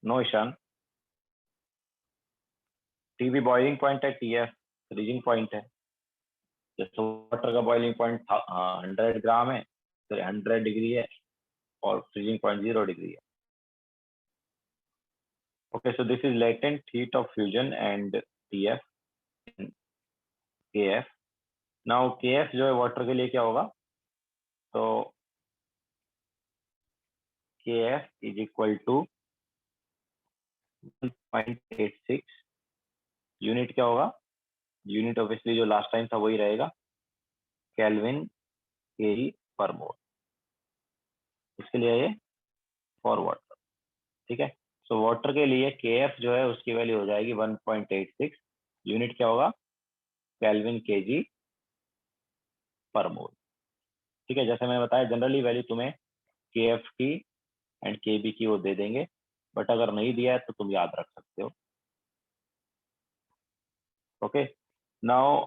No Ishan, TB boiling point है, TF फ्रीजिंग पॉइंट है। जैसे वाटर का बॉइलिंग पॉइंट 100 ग्राम है, तो 100 डिग्री है, और फ्रीजिंग पॉइंट 0 डिग्री है। Okay, so this is latent heat of fusion and TF KF। Now KF जो है वाटर के लिए क्या होगा, तो KF is equal to 1.86। Unit क्या होगा, यूनिट ऑब्वियसली जो लास्ट टाइम था वही रहेगा, केल्विन केजी पर मोल। इसके लिए ये फॉर वाटर, ठीक है। सो वाटर के लिए KF जो है उसकी वैल्यू हो जाएगी 1.86। यूनिट क्या होगा, केल्विन केजी पर मोल, ठीक है। जैसे मैंने बताया, जनरली वैल्यू तुम्हें KF की एंड KB की वो दे देंगे, बट अगर नहीं दिया है तो तुम याद रख सकते हो। ओके, नाउ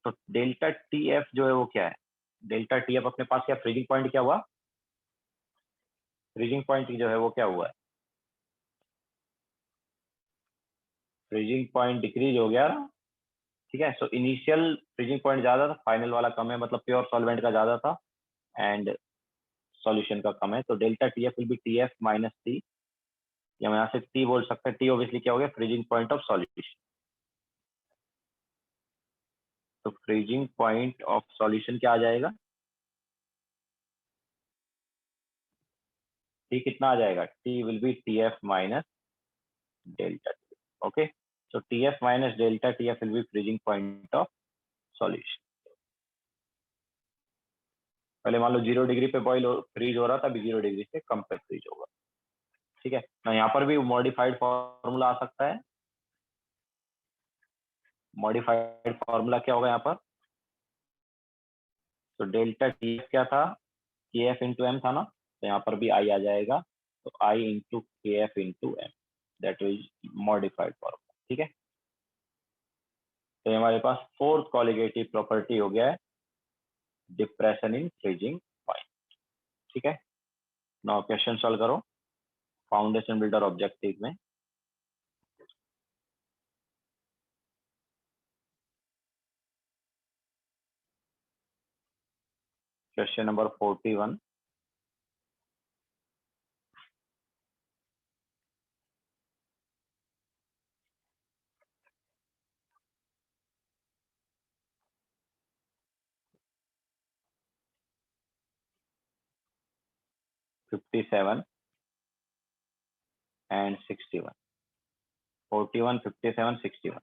तो डेल्टा TF जो है वो क्या है, डेल्टा TF अपने पास क्या, फ्रीजिंग पॉइंट क्या हुआ, फ्रीजिंग पॉइंट जो है वो क्या हुआ है, फ्रीजिंग पॉइंट डिक्रीज हो गया ना, ठीक है। सो इनिशियल फ्रीजिंग पॉइंट ज्यादा था, फाइनल वाला कम है, मतलब प्योर सॉल्वेंट का ज्यादा था एंड सॉल्यूशन का कम है। तो delta TF will be TF minus T, या हम यहाँ से T बोल सकते हैं। T ऑब्वियसली क्या हो गया, फ्रीजिंग पॉइंट ऑफ सॉल्यूशन। तो फ्रीजिंग पॉइंट ऑफ सॉल्यूशन क्या आ जाएगा, T कितना आ जाएगा, T will be TF minus delta T। Okay, so TF minus delta TF will be freezing point of solution. पहले मान लो 0 डिग्री पे बॉइल फ्रीज हो रहा था, अभी 0 डिग्री से कम पे फ्रीज होगा, ठीक है ना। यहाँ पर भी मॉडिफाइड फॉर्मूला आ सकता है। मॉडिफाइड फॉर्मूला क्या होगा यहाँ पर, तो डेल्टा TF क्या था, KF इंटू एम था ना, तो यहाँ पर भी I आ जाएगा, तो I into KF into m, that is modified formula, ठीक है। तो हमारे पास फोर्थ कॉलिगेटिव प्रॉपर्टी हो गया है, डिप्रेशन इन फ्रीजिंग पॉइंट, ठीक है। नाउ क्वेश्चन सॉल्व करो फाउंडेशन बिल्डर ऑब्जेक्टिव में। Question number 41। 57 and 61। 41, 57, 61।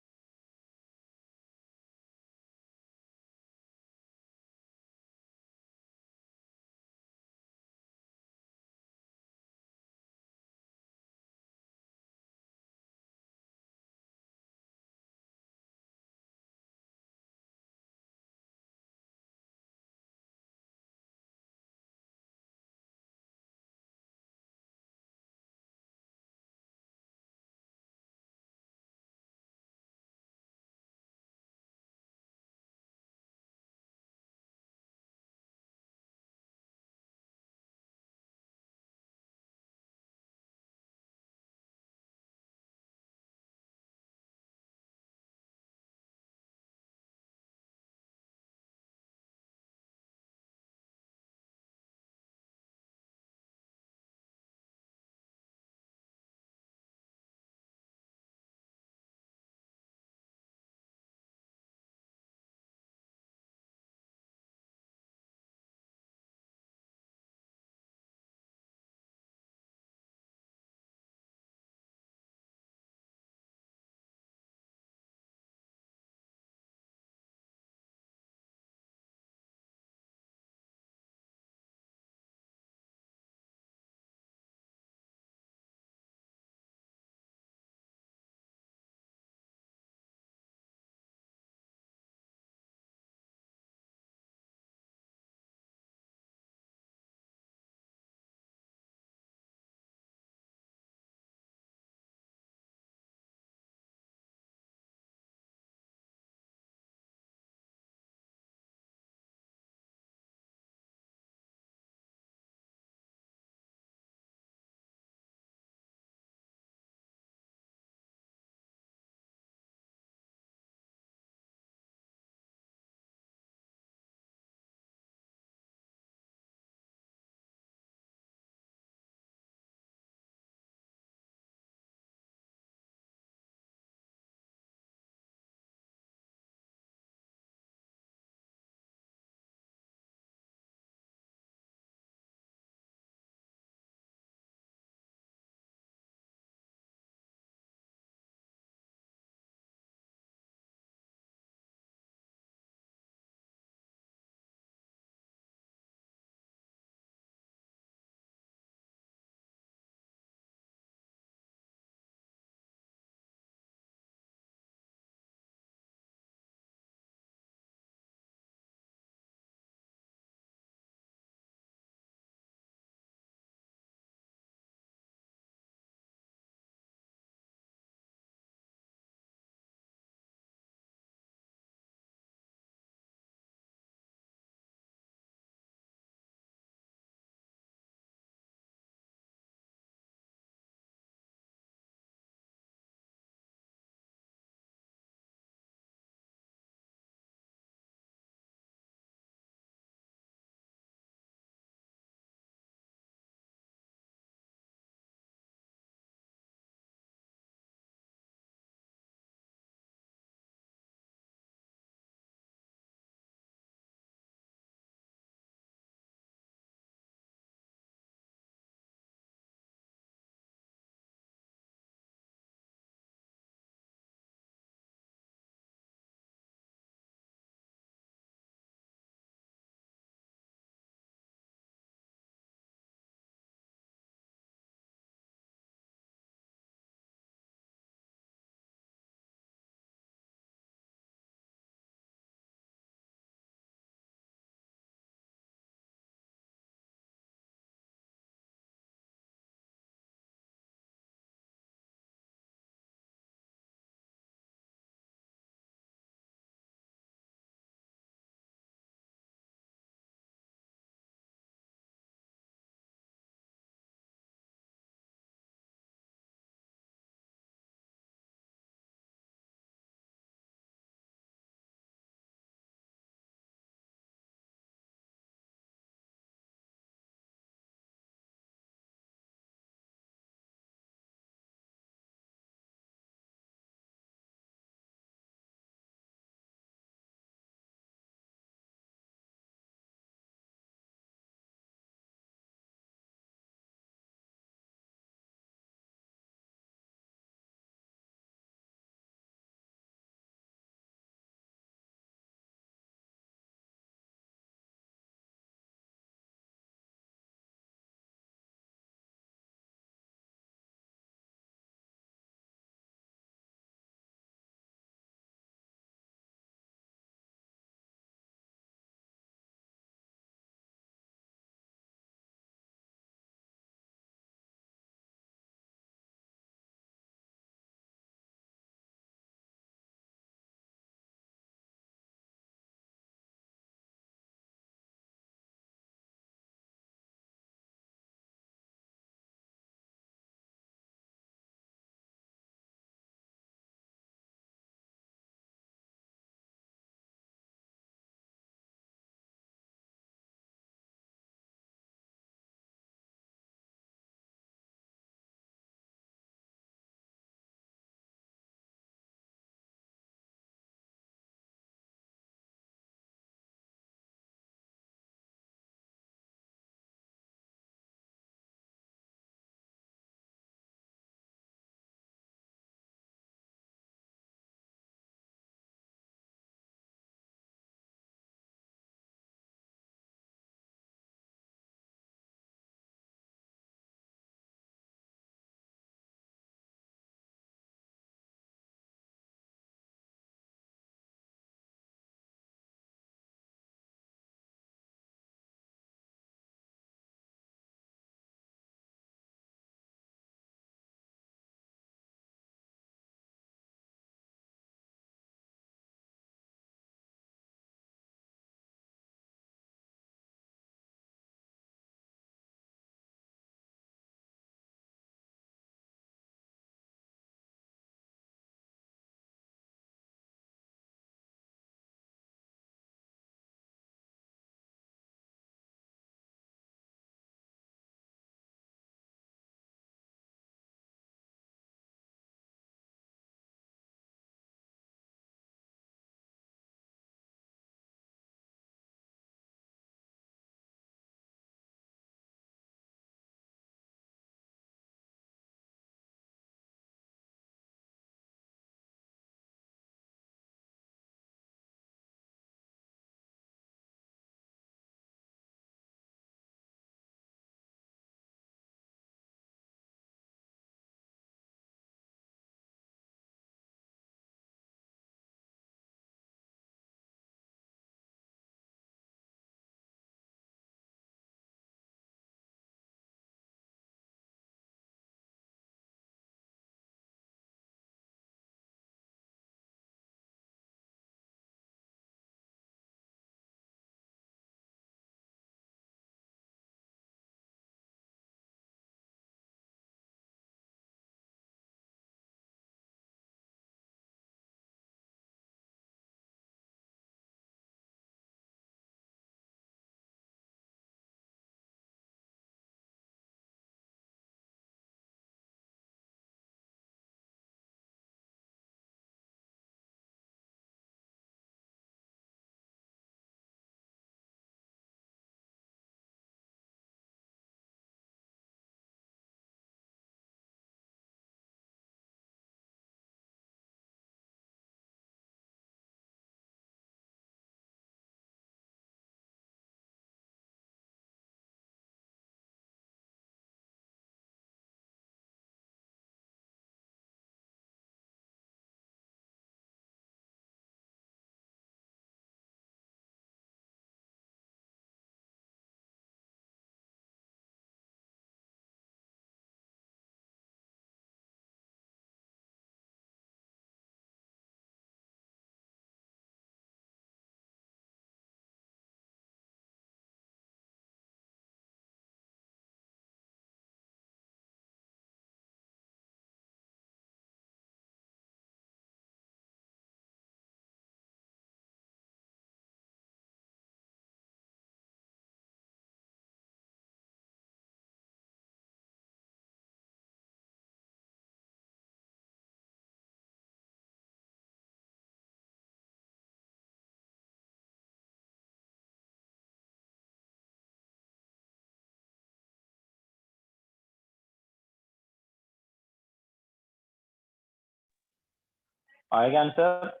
आएगा आंसर?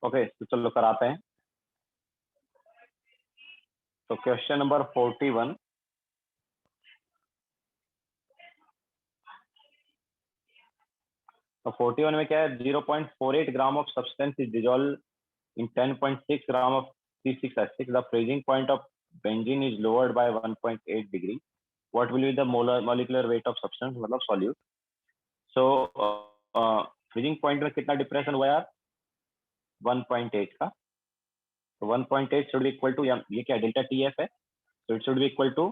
ओके, तो चलो कराते हैं। तो क्वेश्चन नंबर 41। तो 41 में क्या है? 0.48 gram of substance is dissolve in 10.6 gram of C6H6. The freezing point of benzene is lowered by 1.8 degree. What will be the molecular weight of substance, मतलब solute? So freezing point में कितना depression हुआ यार? 1.8 का। तो 1.8 should be equal to, ये क्या delta TF है, तो it should be equal to,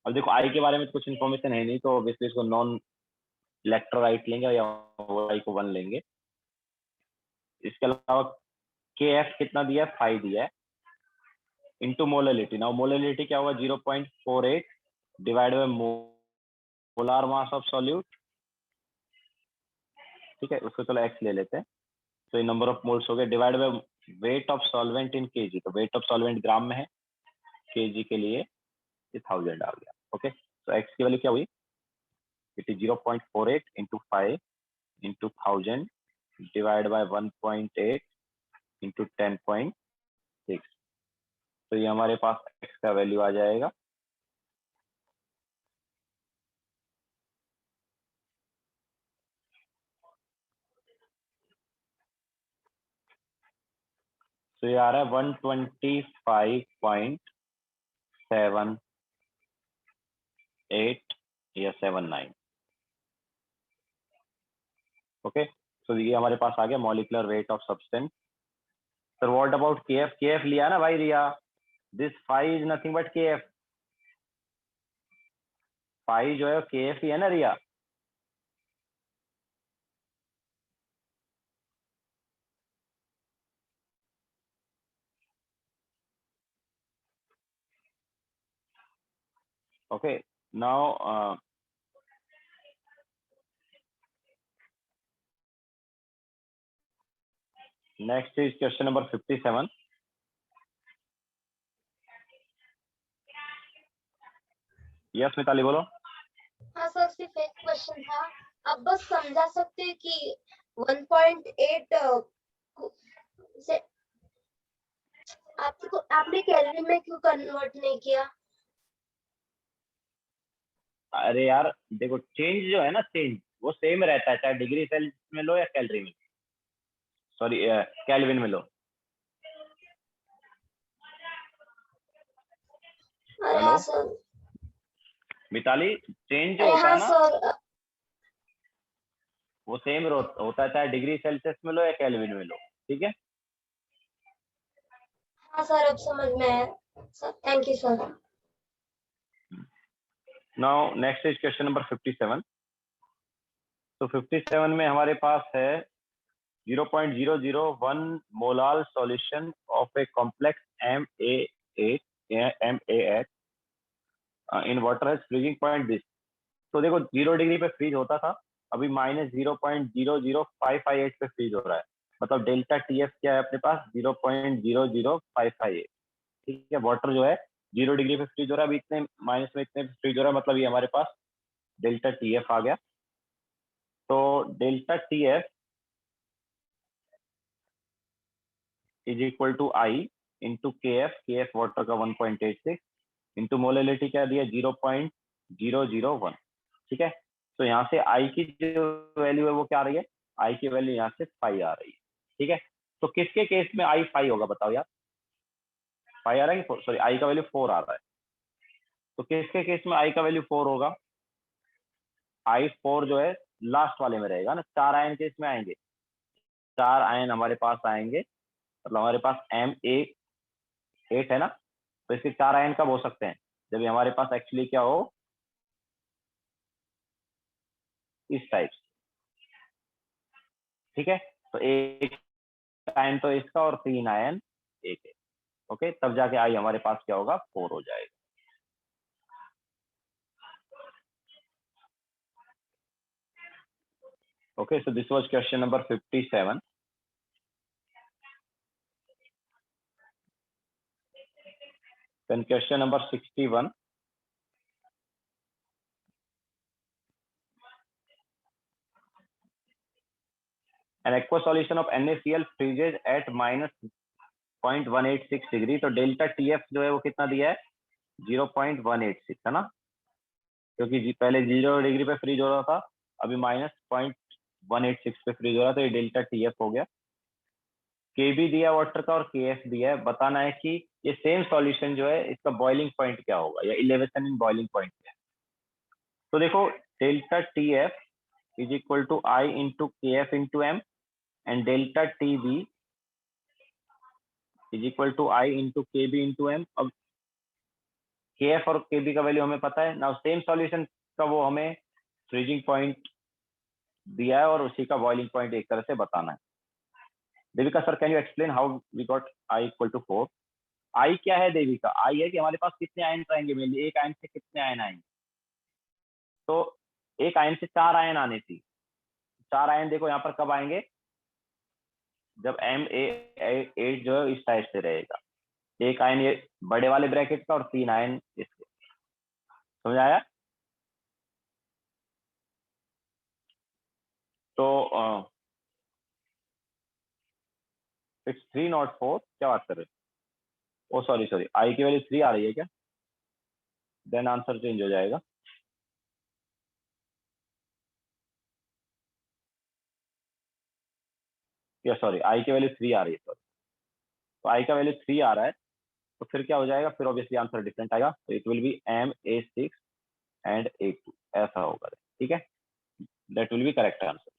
अब देखो आई के बारे में कुछ इन्फॉर्मेशन है नहीं, तो ऑब्वियसली इसको नॉन इलेक्ट्रोलाइट लेंगे या आई को 1 लेंगे। इसके अलावा KF कितना दिया है? 5 दिया है, इंटू मोलरिटी। नाउ मोलरिटी क्या होगा? 0.48 divide by molar mass of solute. ठीक है, उसको चलो एक्स ले लेते हैं। तो ये नंबर ऑफ मोल्स हो गए, divide by weight of solvent in KG. तो वेट ऑफ सॉल्वेंट ग्राम में है, केजी के लिए ये 1000 आ गया। ओके, तो एक्स की वैल्यू क्या हुई? It is 0.48 into 5 into 1000 divide by 1.8 into 10.6। तो ये हमारे पास एक्स का वैल्यू आ जाएगा। तो ये आ रहा है 125.78 या 79। ओके, तो ये हमारे पास आ गया molecular weight of substance. Sir what about Kf? Kf लिया ना भाई Riya? This 5 is nothing but Kf. 5 जो है केएफ ही है ना Riya? Okay, now next is question number 57। Yes Mitali बोलो। हाँ सर, सिर्फ एक क्वेश्चन था। आप बस समझा सकते हैं कि 1.8 से आपने केल्विन में क्यों कन्वर्ट नहीं किया? अरे यार देखो, चेंज जो है ना, चेंज वो सेम रहता है, चाहे डिग्री सेल्सियस में लो या कैलोरी में, सॉरी केल्विन में लो। अरे हेलो हाँ सर। मिताली, चेंज जो अरे होता हाँ है ना, सर। वो सेम होता है, चाहे डिग्री सेल्सियस में लो या केल्विन में लो। ठीक है। हाँ सर, अब समझ में आया sir. Thank you sir. Now next is question number 57। तो 57 में हमारे पास है 0.001 molar solution of a complex MaH in water has freezing point this. तो देखो 0 डिग्री पे फ्रीज होता था, अभी -0.00558 पे फ्रीज हो रहा है। मतलब डेल्टा TF क्या है अपने पास? 0.00558। ठीक है, वाटर जो है 0 डिग्री पे फ्रीज हो रहा है, अभी इतने माइनस में इतने फ्रीज हो रहा है, मतलब ये हमारे पास डेल्टा TF आ गया। तो delta TF is equal to I into KF water का 1.86 इंटू मोलिलिटी क्या दिया? 0.001। ठीक है, तो यहाँ से आई की जो वैल्यू है वो क्या आ रही है? आई की वैल्यू यहाँ से 5 आ रही है। ठीक है, तो किसके केस में आई 5 होगा बताओ यार? 5 आ रहा है, सॉरी आई का वैल्यू 4 आ रहा है। तो किसके केस में आई का वैल्यू 4 होगा? आई 4 जो है लास्ट वाले में रहेगा ना, 4 आयन केस में आएंगे। 4 आयन हमारे पास आएंगे, मतलब हमारे पास Ma8 है ना, तो इसके 4 आयन कब हो सकते हैं? जब ये हमारे पास एक्चुअली क्या हो, इस टाइप। ठीक है, तो एक आयन तो इसका और 3 आयन एक है। ओके, तब जाके आई हमारे पास क्या होगा? 4 हो जाएगा। Okay, so this was question number 57. Then question number 61. An aqua solution of NaCl freezes at -0.186 degree. तो डेल्टा TF जो है वो कितना दिया है, 0.186 है ना, क्योंकि पहले 0 डिग्री पे फ्रीज हो रहा था, अभी -0.186 पे फ्रीज हो रहा है, तो ये डेल्टा TF हो गया। Kb दिया वाटर का और Kf दिया है। बताना है कि ये सेम सॉल्यूशन जो है इसका बॉइलिंग पॉइंट क्या होगा, या इलेवेशन इन बॉइलिंग पॉइंट क्या है। तो देखो delta TF is equal to I into KF into M and delta TB is equal to I into KB into M। अब KF और KB का वैल्यू हमें पता है ना, सेम सॉल्यूशन का वो हमें फ्रीजिंग पॉइंट दिया है और उसी का बॉइलिंग पॉइंट एक तरह से बताना है। Devika sir, can you explain how we got I equal to 4? I क्या है देविका? आई है कि हमारे पास कितने आयन आएंगे, मेनली एक आयन से कितने आयन आएंगे। तो एक आयन से 4 आयन आने थी। 4 आयन देखो यहाँ पर कब आएंगे, जब Ma8 जो है इस टाइप से रहेगा, एक आयन ये बड़े वाले ब्रैकेट का और 3 आयन इसके। समझ आया? तो इट्स 3 नॉट 4। क्या बात कर रहे हो? ओ सॉरी, आई की वैल्यू 3 आ रही है क्या? देन आंसर चेंज हो जाएगा। या सॉरी, आई की वैल्यू 3 आ रही है, सॉरी। तो आई का वैल्यू 3 आ रहा है, तो फिर क्या हो जाएगा, फिर ऑब्वियसली आंसर डिफरेंट आएगा। तो it will be Ma6 and A2, ऐसा होगा। ठीक है, that will be correct answer.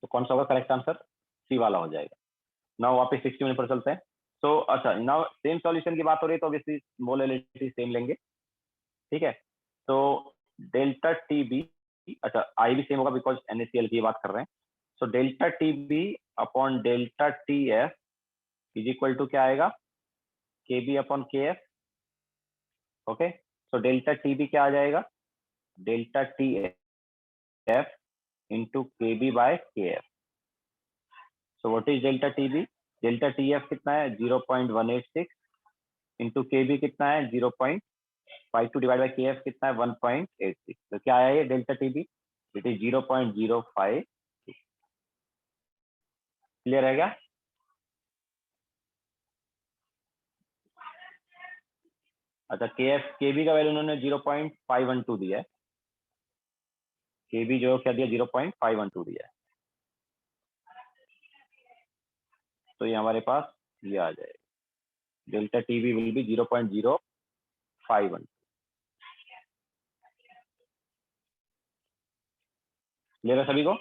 तो कौन सा होगा करेक्ट आंसर? सी वाला हो जाएगा। नाउ वापस 60 मिनट पर चलते हैं। सो अच्छा, नाउ सेम सॉल्यूशन की बात हो रही है तो ऑब्वियसली मोलैलिटी सेम लेंगे। ठीक है, तो डेल्टा TB, अच्छा आई भी सेम होगा बिकॉज NaCl की बात कर रहे हैं। So delta TB upon delta TF is equal to क्या आएगा, KB upon KF। Okay, so delta TB क्या आ जाएगा, delta TF into KB by KF। So what is delta TB? Delta TF कितना है, 0.186 इंटू KB कितना है, 0.52 divide by KF कितना है, 1.86। तो क्या आया ये delta TB? It is 0.05। Clear है क्या? अच्छा, KB का वैल्यू उन्होंने 0.512 दिया है। KB जो क्या दिया, 0.512 दिया है। तो ये हमारे पास ये आ जाएगा, delta TB will be 0.051। Clear है सभी को?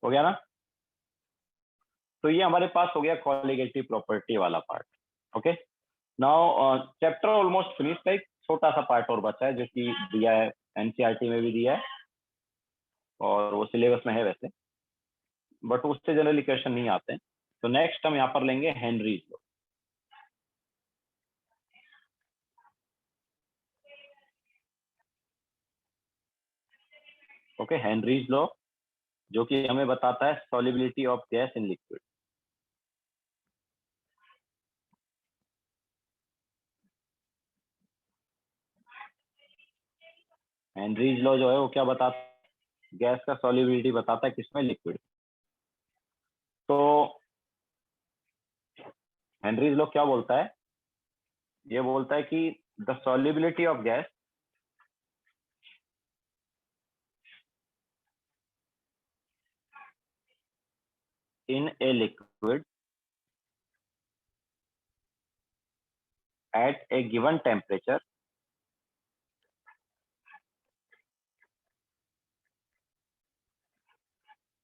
हो गया ना? तो ये हमारे पास हो गया कोलिगेटिव प्रॉपर्टी वाला part. Okay, now chapter almost finish का एक छोटा सा पार्ट और बचा है जो कि दिया है, NCERT में भी दिया है और वो सिलेबस में है वैसे, बट उससे जनरली क्वेश्चन नहीं आते हैं। तो नेक्स्ट हम यहाँ पर लेंगे Henry's law. Okay, Henry's law जो कि हमें बताता है solubility of gas in liquid. Henry's law जो है वो क्या बताता है, गैस का सॉल्युबिलिटी बताता है किसमें, लिक्विड। तो हेनरीज लॉ क्या बोलता है, ये बोलता है कि the solubility of gas in a liquid at a given temperature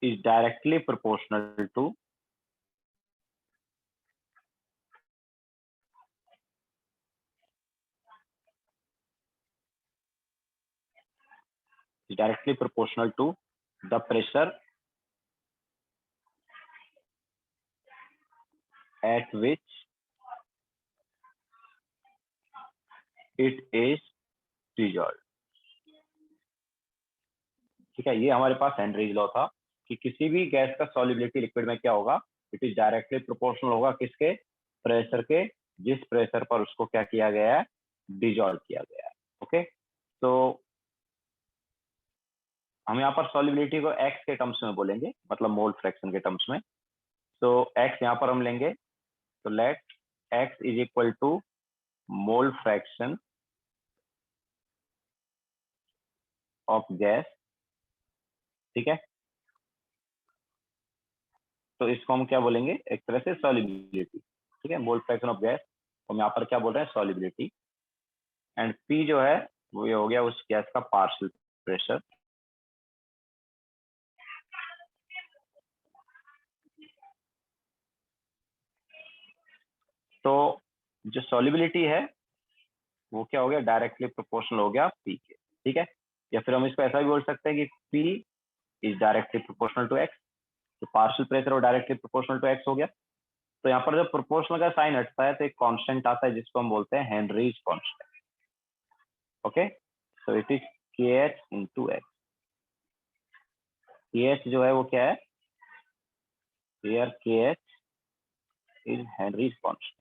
is directly proportional to the pressure at which it is dissolved। ठीक है, ये हमारे पास हेनरीज लॉ था कि किसी भी गैस का सॉल्युबिलिटी लिक्विड में क्या होगा, इट इज डायरेक्टली प्रोपोर्शनल होगा किसके, प्रेशर के, जिस प्रेशर पर उसको क्या किया गया है, डिजॉल्व किया गया है। ओके, तो हम यहाँ पर सॉल्युबिलिटी को एक्स के टर्म्स में बोलेंगे, मतलब मोल फ्रैक्शन के टर्म्स में। तो एक्स यहाँ पर हम लेंगे, तो let X is equal to mole fraction of gas. ठीक है, तो इसको हम क्या बोलेंगे, एक तरह से सॉल्युबिलिटी। ठीक है, मोल फ्रैक्शन ऑफ गैस, हम यहाँ पर क्या बोल रहे हैं, सॉल्युबिलिटी। एंड पी जो है वो ये हो गया उस गैस का पार्शियल प्रेशर। तो जो सॉल्युबिलिटी है वो क्या हो गया, डायरेक्टली प्रोपोर्शनल हो गया पी के। ठीक है, या फिर हम इसको ऐसा भी बोल सकते हैं कि P is directly proportional to X. तो पार्शियल प्रेशर और डायरेक्टली प्रोपोर्शनल टू एक्स हो गया। तो यहाँ पर जब प्रोपोर्शनल का साइन हटता है तो एक कांस्टेंट आता है जिसको हम बोलते हैं Henrys constant. Okay, so it is के एच इंटू एक्स। के एच जो है वो क्या है, हियर के एच इज हेनरीज कांस्टेंट।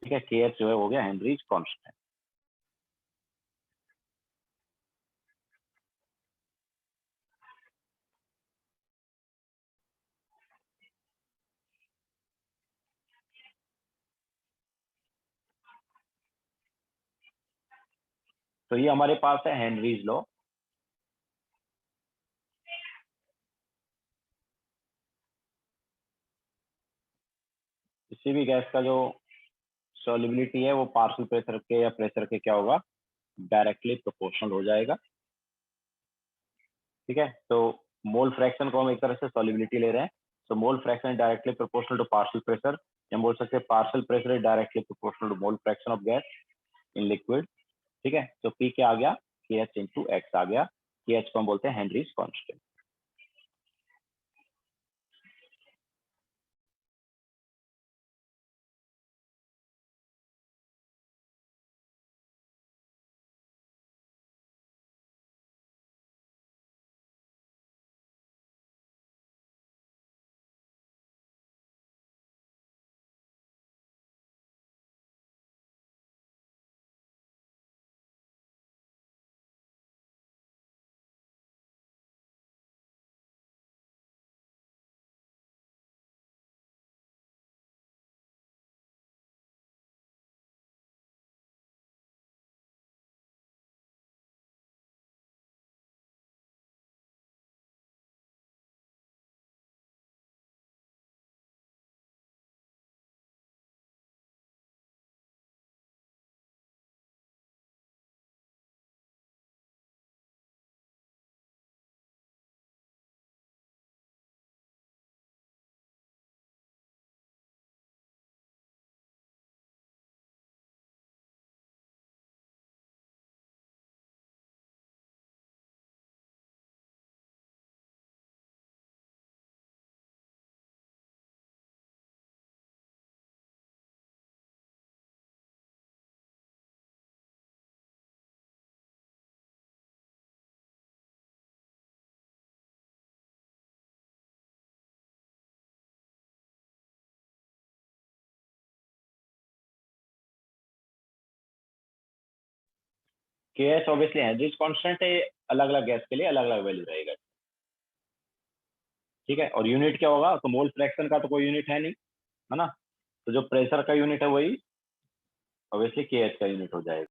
ठीक है, के एच जो है हो गया हेनरीज कांस्टेंट। तो ये हमारे पास है हेनरीज लॉ। किसी भी गैस का जो सॉल्युबिलिटी है वो पार्शियल प्रेशर के या प्रेशर के क्या होगा, डायरेक्टली प्रोपोर्शनल हो जाएगा। ठीक है, तो मोल फ्रैक्शन को हम एक तरह से सॉल्युबिलिटी ले रहे हैं, तो mole fraction directly proportional to partial pressure. हम बोल सकते हैं partial pressure is directly proportional to mole fraction of gas in liquid. ठीक है, तो पी क्या आ गया, के एच इंटू एक्स आ गया। के एच को हम बोलते हैं हेनरीज कांस्टेंट। के एच ऑब्वियसली हेनरीज कांस्टेंट है, अलग अलग गैस के लिए अलग अलग वैल्यू रहेगा, ठीक है। और यूनिट क्या होगा, तो मोल फ्रैक्शन का तो कोई यूनिट है नहीं, है ना, तो जो प्रेशर का यूनिट है वही ऑब्वियसली के एच का यूनिट हो जाएगा।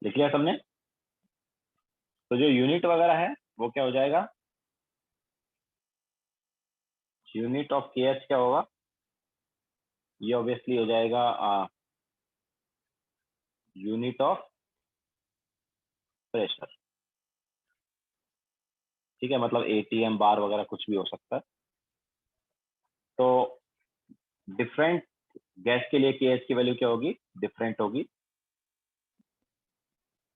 लिख लिया सबने? तो जो यूनिट वगैरह है वो क्या हो जाएगा, यूनिट ऑफ के एच क्या होगा, ये ऑब्वियसली हो जाएगा यूनिट ऑफ प्रेशर, ठीक है, मतलब एटीएम बार वगैरह कुछ भी हो सकता है। तो डिफरेंट गैस के लिए के एच की वैल्यू क्या होगी, डिफरेंट होगी,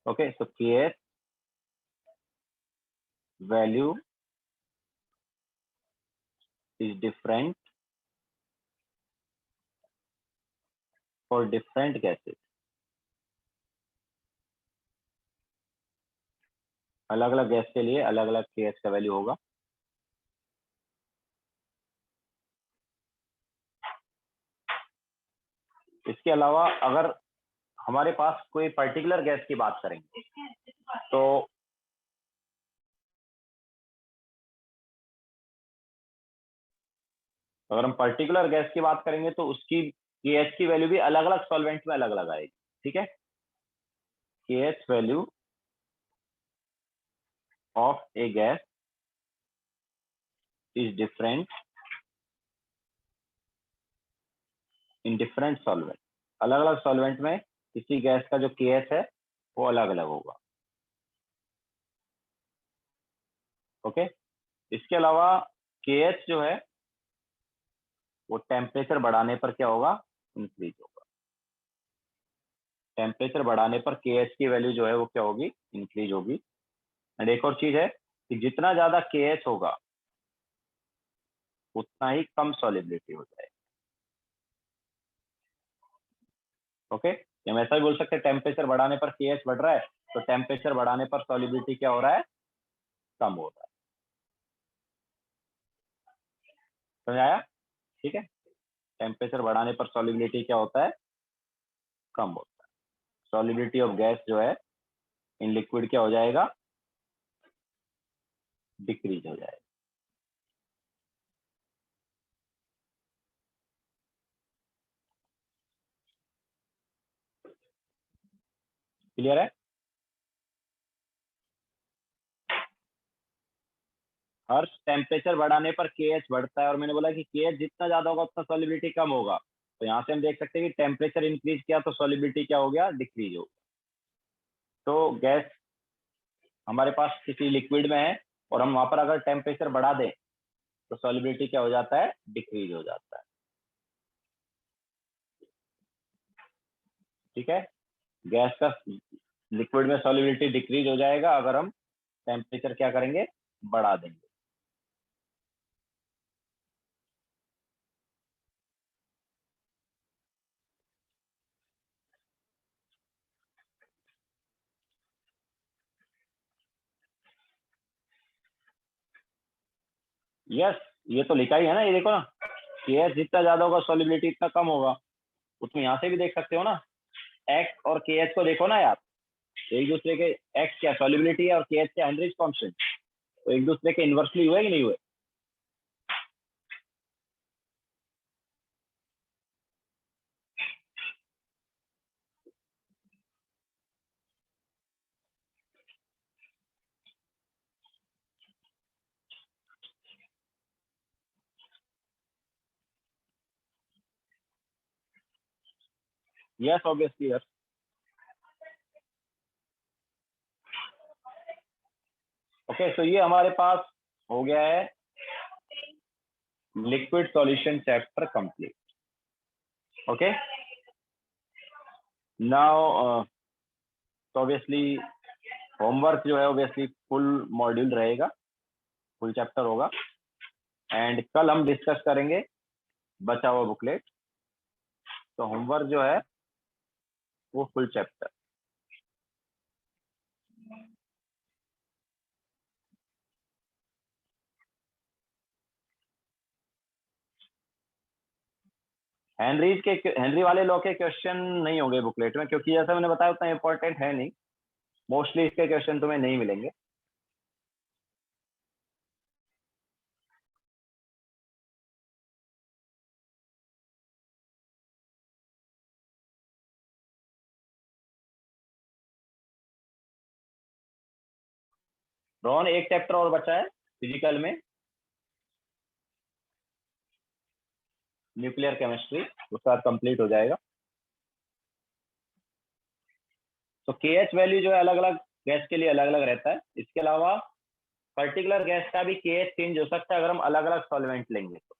ओके। तो के H value is different for different gases, अलग अलग गैस के लिए अलग अलग के एच का वैल्यू होगा। इसके अलावा अगर हमारे पास कोई पर्टिकुलर गैस की बात करेंगे, तो अगर हम पर्टिकुलर गैस की बात करेंगे तो उसकी के एच की वैल्यू भी अलग अलग सॉल्वेंट में अलग अलग आएगी, ठीक है। के H value of A gas is different in different solvent, अलग अलग सॉल्वेंट में किसी गैस का जो के एच है वो अलग अलग होगा, ओके। इसके अलावा के एच जो है वो टेम्परेचर बढ़ाने पर क्या होगा, इंक्रीज होगा, टेम्परेचर बढ़ाने पर के एच की वैल्यू जो है वो क्या होगी, इंक्रीज होगी। एंड एक और चीज है कि जितना ज्यादा के एच होगा उतना ही कम सॉलिबिलिटी हो जाएगी, ओके। हम ऐसा भी बोल सकते हैं टेम्परेचर बढ़ाने पर के एच बढ़ रहा है, तो टेम्परेचर बढ़ाने पर सॉलिबिलिटी क्या हो रहा है, कम हो रहा है, समझ आया, ठीक है। टेम्परेचर बढ़ाने पर सॉलिबिलिटी क्या होता है, कम होता है, सॉलिबिलिटी ऑफ गैस जो है इन लिक्विड क्या हो जाएगा, डिक्रीज हो जाएगा। क्लियर है? हर टेम्परेचर बढ़ाने पर के एच बढ़ता है, और मैंने बोला कि के एच जितना ज्यादा होगा उतना सॉलिबिलिटी कम होगा, तो यहाँ से हम देख सकते हैं कि टेम्परेचर इंक्रीज किया तो सॉलिबिलिटी क्या हो गया, डिक्रीज हो गया। तो गैस हमारे पास किसी लिक्विड में है और हम वहां पर अगर टेम्परेचर बढ़ा दें तो सॉलिबिलिटी क्या हो जाता है, डिक्रीज हो जाता है, ठीक है। गैस का लिक्विड में सॉलिबिलिटी डिक्रीज हो जाएगा अगर हम टेम्परेचर क्या करेंगे, बढ़ा देंगे। यस, ये तो लिखा ही है ना, ये देखो ना, के एच जितना ज्यादा होगा सॉलिबिलिटी इतना कम होगा, वो तुम यहाँ से भी देख सकते हो ना, एक्स और के एच को देखो ना यार, एक दूसरे के, एक्स क्या सॉलिबिलिटी है और के एच क्या हेनरीज कांस्टेंट, तो एक दूसरे के इनवर्सली हुए कि नहीं हुए। Yes obviously yes. ओके, तो ये हमारे पास हो गया है liquid solution chapter complete, okay. Now तो ऑब्वियसली होमवर्क जो है ऑब्वियसली फुल मॉड्यूल रहेगा, फुल चैप्टर होगा, एंड कल हम डिस्कस करेंगे बचा हुआ बुकलेट। तो होमवर्क जो है वो फुल चैप्टर। हेनरी वाले लॉ के क्वेश्चन नहीं होंगे बुकलेट में, क्योंकि जैसा मैंने बताया उतना इंपॉर्टेंट है नहीं। मोस्टली इसके क्वेश्चन तुम्हें नहीं मिलेंगे। रोहन, एक चैप्टर और बचा है फिजिकल में, न्यूक्लियर केमिस्ट्री, उसके बाद कंप्लीट हो जाएगा। तो KH वैल्यू जो है अलग अलग गैस के लिए अलग अलग रहता है। इसके अलावा पर्टिकुलर गैस का भी KH चेंज हो सकता है अगर हम अलग अलग सॉल्वेंट लेंगे तो।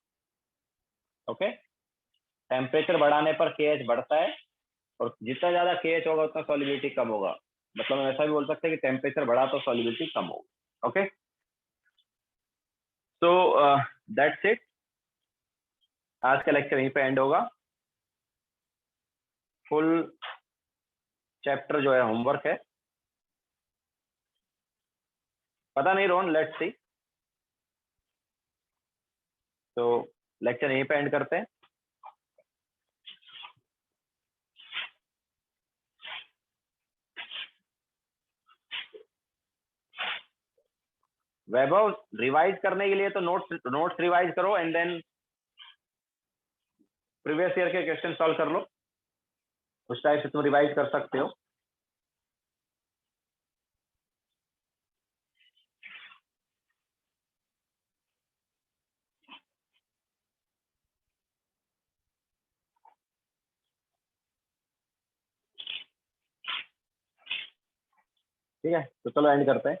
ओके, टेम्परेचर बढ़ाने पर KH बढ़ता है, और जितना ज्यादा KH होगा उतना सॉल्युबिलिटी कम होगा। मतलब हम ऐसा भी बोल सकते हैं कि टेम्परेचर बढ़ा तो सॉल्युबिलिटी कम होगा। ओके, तो दैट्स इट। आज का लेक्चर यहीं पे एंड होगा। फुल चैप्टर जो है होमवर्क है। पता नहीं रोहन, लेट्स सी। तो लेक्चर यहीं पे एंड करते हैं। वैभव, रिवाइज करने के लिए तो नोट्स रिवाइज करो एंड देन प्रीवियस ईयर के क्वेश्चन सॉल्व कर लो। उस टाइप से तुम रिवाइज कर सकते हो। ठीक है, तो चलो एंड करते हैं।